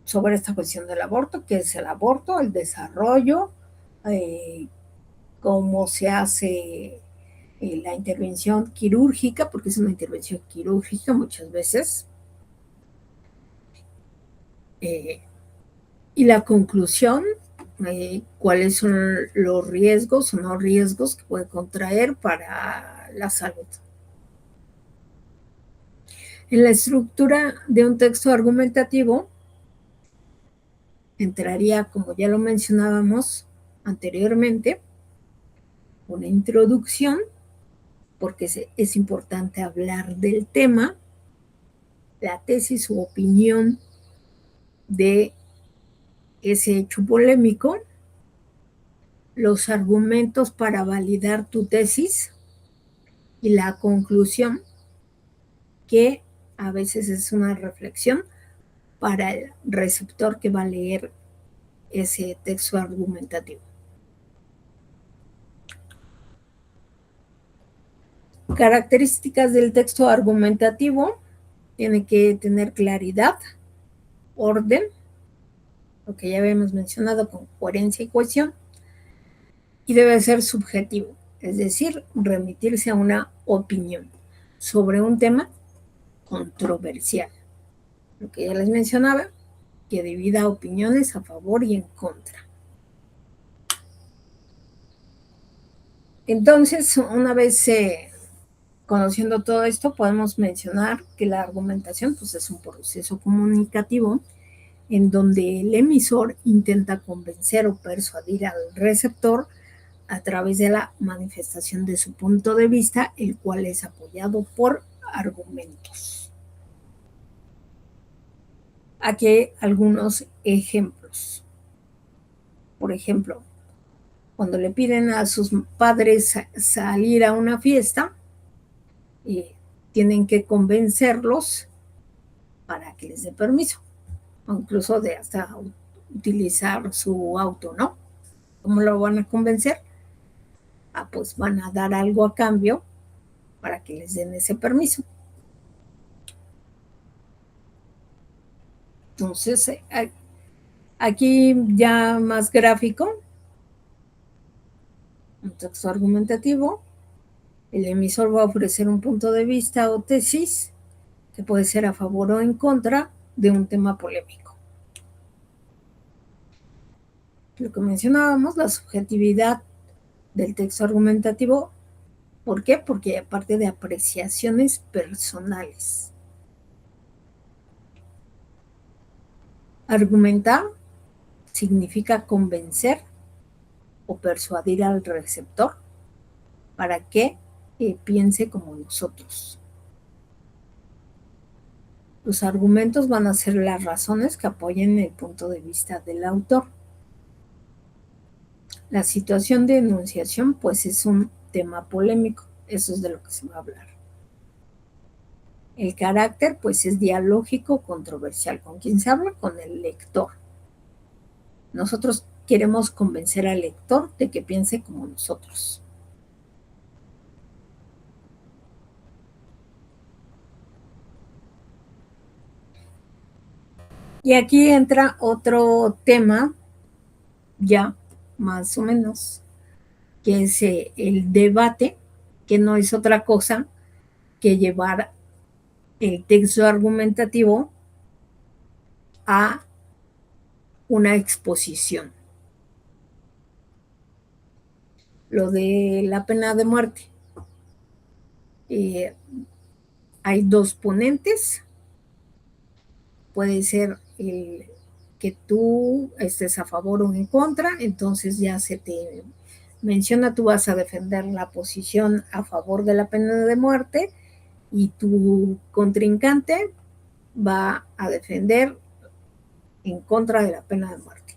sobre esta cuestión del aborto, qué es el aborto, el desarrollo, cómo se hace la intervención quirúrgica, porque es una intervención quirúrgica muchas veces, Y la conclusión, cuáles son los riesgos o no riesgos que puede contraer para la salud. En la estructura de un texto argumentativo entraría, como ya lo mencionábamos anteriormente, una introducción, porque es importante hablar del tema, la tesis u opinión de ese hecho polémico, los argumentos para validar tu tesis y la conclusión, que a veces es una reflexión para el receptor que va a leer ese texto argumentativo. Características del texto argumentativo: tiene que tener claridad, orden, lo que ya habíamos mencionado, con coherencia y cohesión, y debe ser subjetivo, es decir, remitirse a una opinión sobre un tema controversial. Lo que ya les mencionaba, que divida opiniones a favor y en contra. Entonces, una vez conociendo todo esto, podemos mencionar que la argumentación pues, es un proceso comunicativo en donde el emisor intenta convencer o persuadir al receptor a través de la manifestación de su punto de vista, el cual es apoyado por argumentos. Aquí algunos ejemplos. Por ejemplo, cuando le piden a sus padres salir a una fiesta, tienen que convencerlos para que les dé permiso, o incluso de hasta utilizar su auto, ¿no? ¿Cómo lo van a convencer? Pues van a dar algo a cambio para que les den ese permiso. Entonces, aquí ya más gráfico, un texto argumentativo, el emisor va a ofrecer un punto de vista o tesis que puede ser a favor o en contra de un tema polémico. Lo que mencionábamos, la subjetividad del texto argumentativo. ¿Por qué? Porque aparte de apreciaciones personales. Argumentar significa convencer o persuadir al receptor para que piense como nosotros. Los argumentos van a ser las razones que apoyen el punto de vista del autor. La situación de enunciación, pues, es un tema polémico. Eso es de lo que se va a hablar. El carácter, pues, es dialógico, controversial. ¿Con quién se habla? Con el lector. Nosotros queremos convencer al lector de que piense como nosotros. Y aquí entra otro tema, ya más o menos, que es el debate, que no es otra cosa que llevar el texto argumentativo a una exposición. Lo de la pena de muerte. Hay dos ponentes. Puede ser que tú estés a favor o en contra, entonces ya se te menciona, tú vas a defender la posición a favor de la pena de muerte y tu contrincante va a defender en contra de la pena de muerte.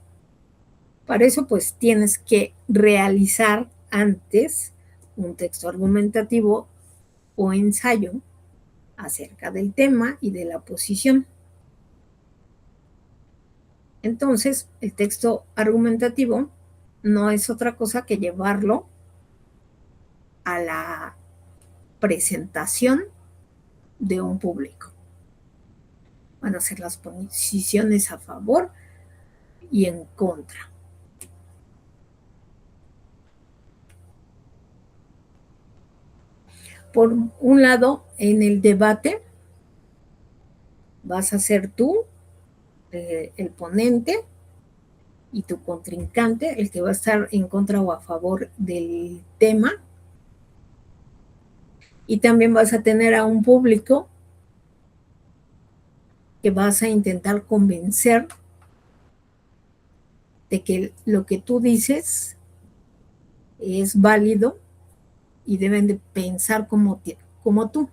Para eso, pues, tienes que realizar antes un texto argumentativo o ensayo acerca del tema y de la posición. Entonces, el texto argumentativo no es otra cosa que llevarlo a la presentación de un público. Van a ser las posiciones a favor y en contra. Por un lado, en el debate, vas a ser tú el ponente y tu contrincante, el que va a estar en contra o a favor del tema. Y también vas a tener a un público que vas a intentar convencer de que lo que tú dices es válido y deben de pensar como tú.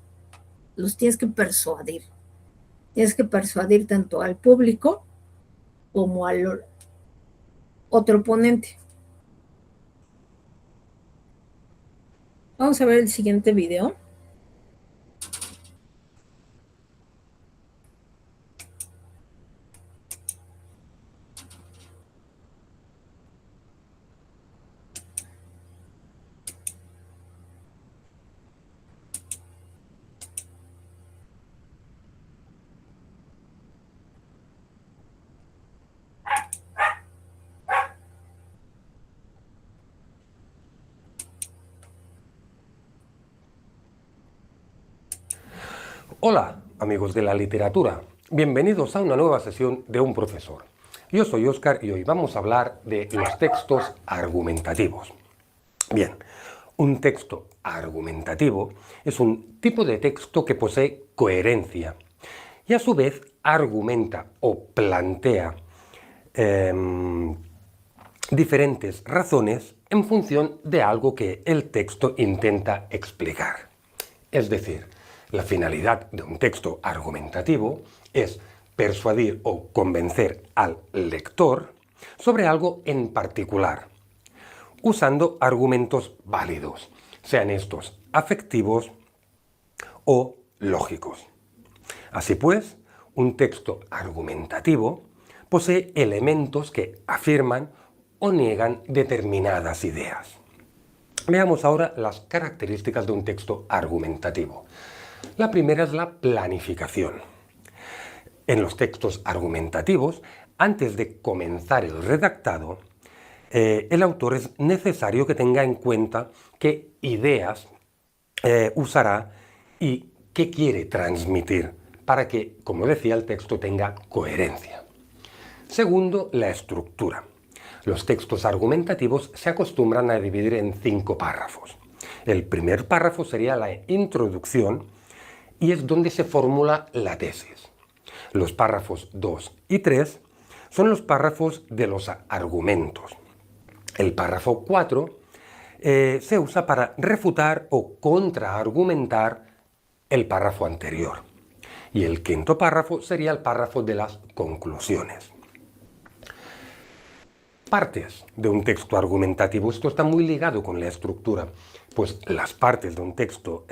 Los tienes que persuadir. Tienes que persuadir tanto al público como al otro ponente. Vamos a ver el siguiente video. Hola, amigos de la literatura. Bienvenidos a una nueva sesión de Un Profesor. Yo soy Óscar y hoy vamos a hablar de los textos argumentativos. Bien, un texto argumentativo es un tipo de texto que posee coherencia y a su vez argumenta o plantea diferentes razones en función de algo que el texto intenta explicar. Es decir, la finalidad de un texto argumentativo es persuadir o convencer al lector sobre algo en particular, usando argumentos válidos, sean estos afectivos o lógicos. Así pues, un texto argumentativo posee elementos que afirman o niegan determinadas ideas. Veamos ahora las características de un texto argumentativo. La primera es la planificación. En los textos argumentativos, antes de comenzar el redactado, el autor es necesario que tenga en cuenta qué ideas usará y qué quiere transmitir para que, como decía, el texto tenga coherencia. Segundo, la estructura. Los textos argumentativos se acostumbran a dividir en 5 párrafos. El primer párrafo sería la introducción y es donde se formula la tesis. Los párrafos 2 y 3 son los párrafos de los argumentos. El párrafo 4 se usa para refutar o contraargumentar el párrafo anterior. Y el quinto párrafo sería el párrafo de las conclusiones. Partes de un texto argumentativo. Esto está muy ligado con la estructura. Pues las partes de un texto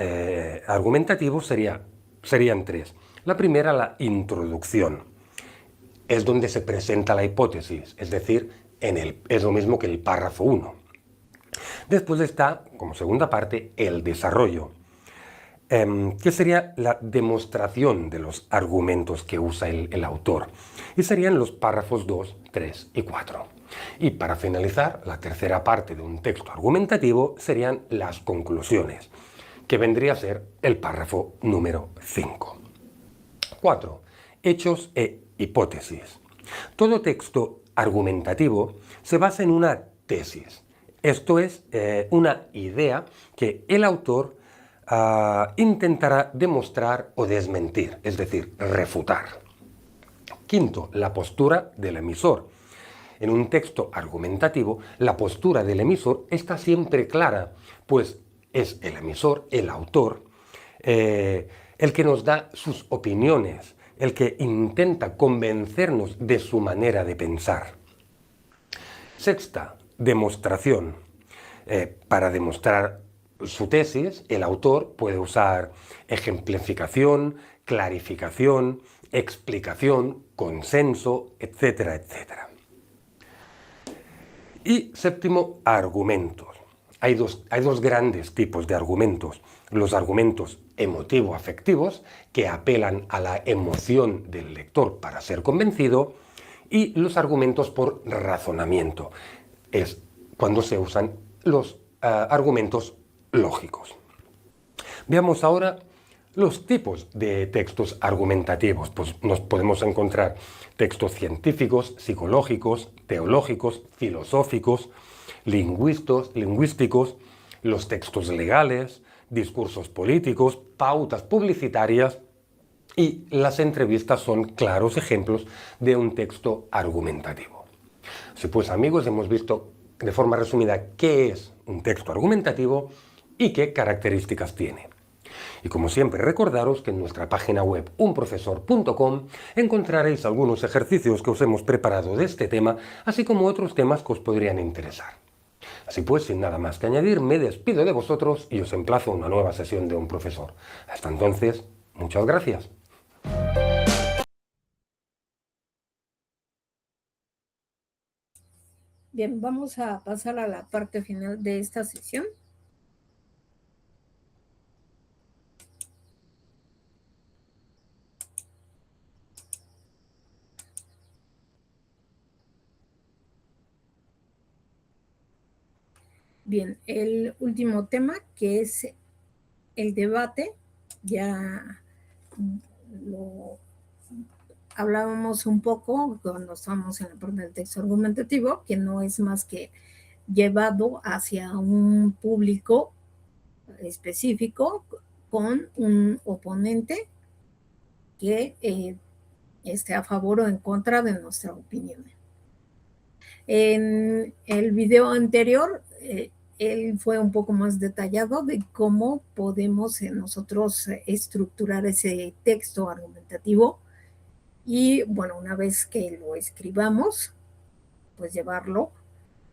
argumentativo serían 3. La primera, la introducción. Es donde se presenta la hipótesis, es decir, es lo mismo que el párrafo 1. Después está, como segunda parte, el desarrollo, que sería la demostración de los argumentos que usa el autor. Y serían los párrafos 2, 3 y 4. Y para finalizar, la tercera parte de un texto argumentativo serían las conclusiones, que vendría a ser el párrafo número 5. 4. Hechos e hipótesis. Todo texto argumentativo se basa en una tesis. Esto es una idea que el autor intentará demostrar o desmentir, es decir, refutar. Quinto, la postura del emisor. En un texto argumentativo, la postura del emisor está siempre clara, pues es el emisor, el autor, el que nos da sus opiniones, el que intenta convencernos de su manera de pensar. Sexta, demostración. Para demostrar su tesis, el autor puede usar ejemplificación, clarificación, explicación, consenso, etcétera, etcétera. Y séptimo, argumentos. Hay dos grandes tipos de argumentos. Los argumentos emotivo-afectivos, que apelan a la emoción del lector para ser convencido, y los argumentos por razonamiento. Es cuando se usan los argumentos lógicos. Veamos ahora Los tipos de textos argumentativos, pues nos podemos encontrar textos científicos, psicológicos, teológicos, filosóficos, lingüísticos, los textos legales, discursos políticos, pautas publicitarias, y las entrevistas son claros ejemplos de un texto argumentativo. Así pues, amigos, hemos visto de forma resumida qué es un texto argumentativo y qué características tiene. Y como siempre, recordaros que en nuestra página web unprofesor.com encontraréis algunos ejercicios que os hemos preparado de este tema, así como otros temas que os podrían interesar. Así pues, sin nada más que añadir, me despido de vosotros y os emplazo a una nueva sesión de Un Profesor. Hasta entonces, muchas gracias. Bien, vamos a pasar a la parte final de esta sesión. Bien, el último tema, que es el debate, ya lo hablábamos un poco cuando estábamos en la parte del texto argumentativo, que no es más que llevado hacia un público específico con un oponente que esté a favor o en contra de nuestra opinión. En el video anterior, él fue un poco más detallado de cómo podemos nosotros estructurar ese texto argumentativo y, bueno, una vez que lo escribamos, pues llevarlo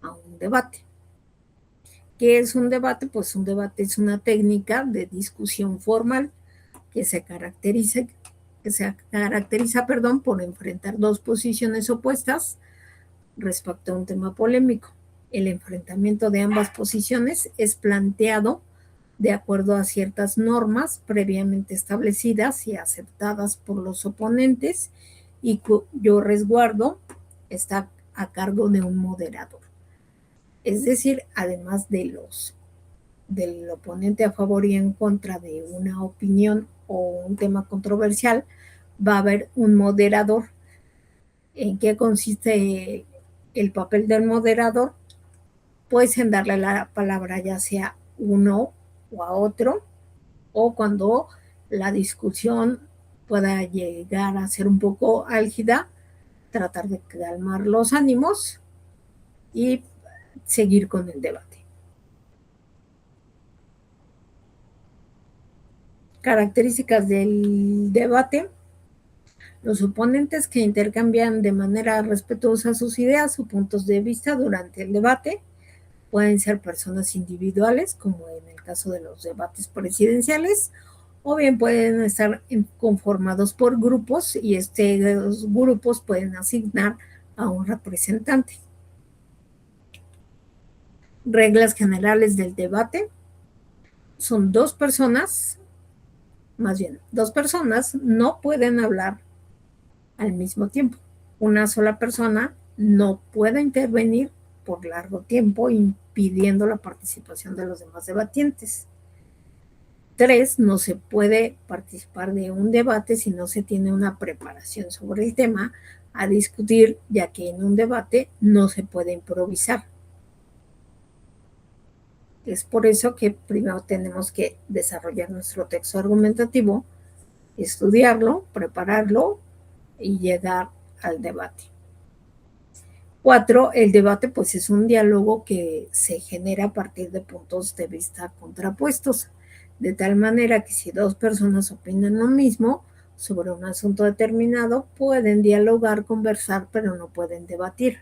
a un debate. ¿Qué es un debate? Pues un debate es una técnica de discusión formal que se caracteriza, por enfrentar dos posiciones opuestas respecto a un tema polémico. El enfrentamiento de ambas posiciones es planteado de acuerdo a ciertas normas previamente establecidas y aceptadas por los oponentes y cuyo resguardo está a cargo de un moderador. Es decir, además del oponente a favor y en contra de una opinión o un tema controversial, va a haber un moderador. ¿En qué consiste el papel del moderador? Pues en darle la palabra ya sea uno o a otro, o cuando la discusión pueda llegar a ser un poco álgida, tratar de calmar los ánimos y seguir con el debate. Características del debate. Los oponentes que intercambian de manera respetuosa sus ideas o puntos de vista durante el debate pueden ser personas individuales, como en el caso de los debates presidenciales, o bien pueden estar conformados por grupos y estos grupos pueden asignar a un representante. Reglas generales del debate. Son dos personas no pueden hablar al mismo tiempo. Una sola persona no puede intervenir por largo tiempo, impidiendo la participación de los demás debatientes. 3, no se puede participar de un debate si no se tiene una preparación sobre el tema a discutir, ya que en un debate no se puede improvisar. Es por eso que primero tenemos que desarrollar nuestro texto argumentativo, estudiarlo, prepararlo y llegar al debate. 4, el debate pues es un diálogo que se genera a partir de puntos de vista contrapuestos, de tal manera que si dos personas opinan lo mismo sobre un asunto determinado, pueden dialogar, conversar, pero no pueden debatir.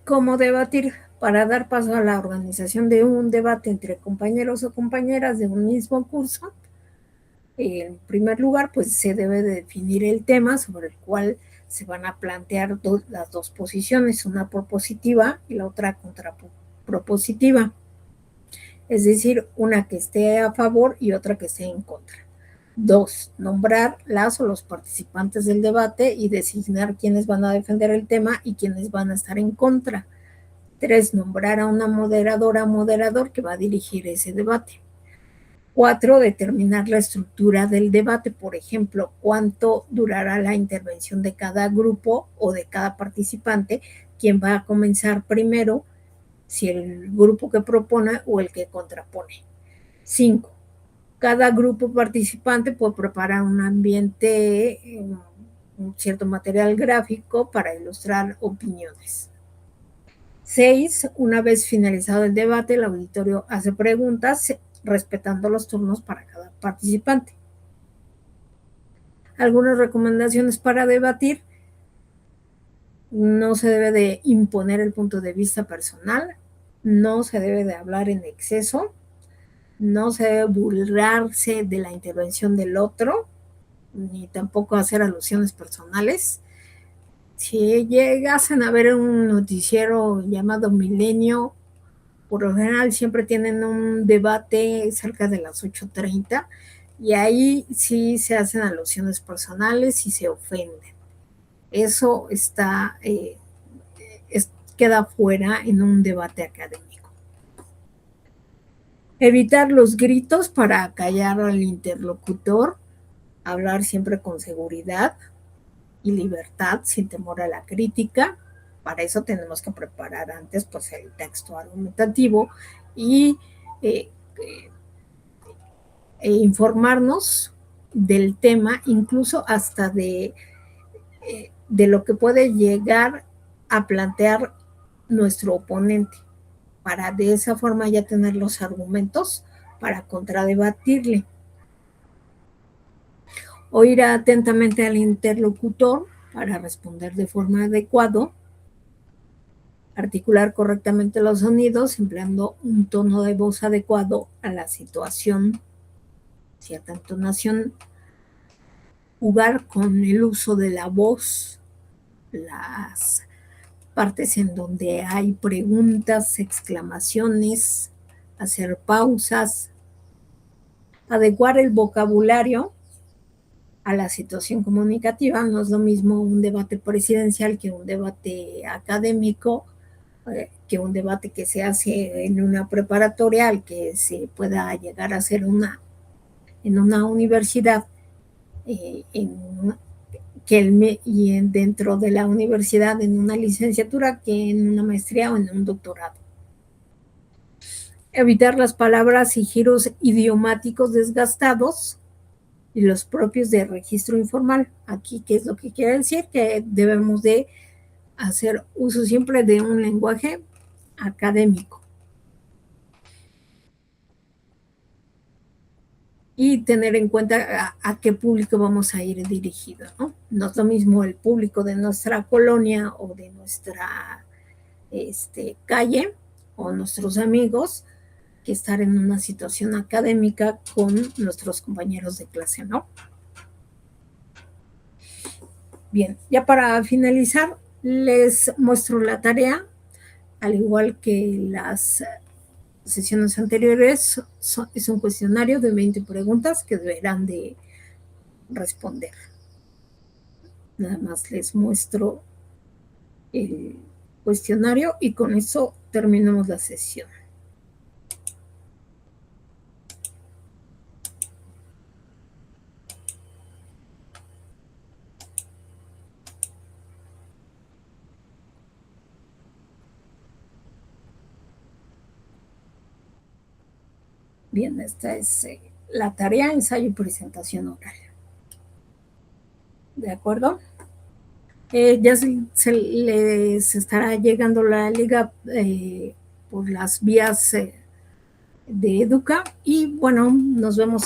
¿Cómo debatir? Para dar paso a la organización de un debate entre compañeros o compañeras de un mismo curso, en primer lugar, pues se debe de definir el tema sobre el cual se van a plantear las dos posiciones, una propositiva y la otra contrapropositiva. Es decir, una que esté a favor y otra que esté en contra. 2, nombrar las o los participantes del debate y designar quiénes van a defender el tema y quiénes van a estar en contra. 3, nombrar a una moderadora o moderador que va a dirigir ese debate. 4, determinar la estructura del debate, por ejemplo, cuánto durará la intervención de cada grupo o de cada participante, quién va a comenzar primero, si el grupo que propone o el que contrapone. 5, cada grupo participante puede preparar un ambiente, un cierto material gráfico para ilustrar opiniones. 6, una vez finalizado el debate, el auditorio hace preguntas respetando los turnos para cada participante. Algunas recomendaciones para debatir: no se debe de imponer el punto de vista personal, no se debe de hablar en exceso, no se debe burlarse de la intervención del otro, ni tampoco hacer alusiones personales. Si llegasen a ver un noticiero llamado Milenio, por lo general siempre tienen un debate cerca de las 8:30 y ahí sí se hacen alusiones personales y se ofenden. Eso queda fuera en un debate académico. Evitar los gritos para callar al interlocutor, hablar siempre con seguridad y libertad, sin temor a la crítica. Para eso tenemos que preparar antes pues, el texto argumentativo y informarnos del tema, incluso hasta de lo que puede llegar a plantear nuestro oponente, para de esa forma ya tener los argumentos para contradebatirle. Oír atentamente al interlocutor para responder de forma adecuada, articular correctamente los sonidos empleando un tono de voz adecuado a la situación, cierta entonación, jugar con el uso de la voz, las partes en donde hay preguntas, exclamaciones, hacer pausas, adecuar el vocabulario a la situación comunicativa. No es lo mismo un debate presidencial que un debate académico, que un debate que se hace en una preparatoria, al que se pueda llegar a hacer en una universidad, dentro de la universidad en una licenciatura que en una maestría o en un doctorado. Evitar las palabras y giros idiomáticos desgastados y los propios de registro informal. Aquí, ¿qué es lo que quiere decir? Que debemos de hacer uso siempre de un lenguaje académico. Y tener en cuenta a qué público vamos a ir dirigido, ¿no? No es lo mismo el público de nuestra colonia o de nuestra calle o nuestros amigos que estar en una situación académica con nuestros compañeros de clase, ¿no? Bien, ya para finalizar, les muestro la tarea, al igual que las sesiones anteriores. Es un cuestionario de 20 preguntas que deberán de responder. Nada más les muestro el cuestionario y con eso terminamos la sesión. Bien, esta es la tarea, ensayo y presentación oral. ¿De acuerdo? Ya se les estará llegando la liga por las vías de Educa y bueno, nos vemos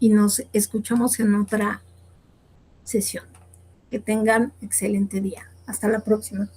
y nos escuchamos en otra sesión. Que tengan excelente día. Hasta la próxima.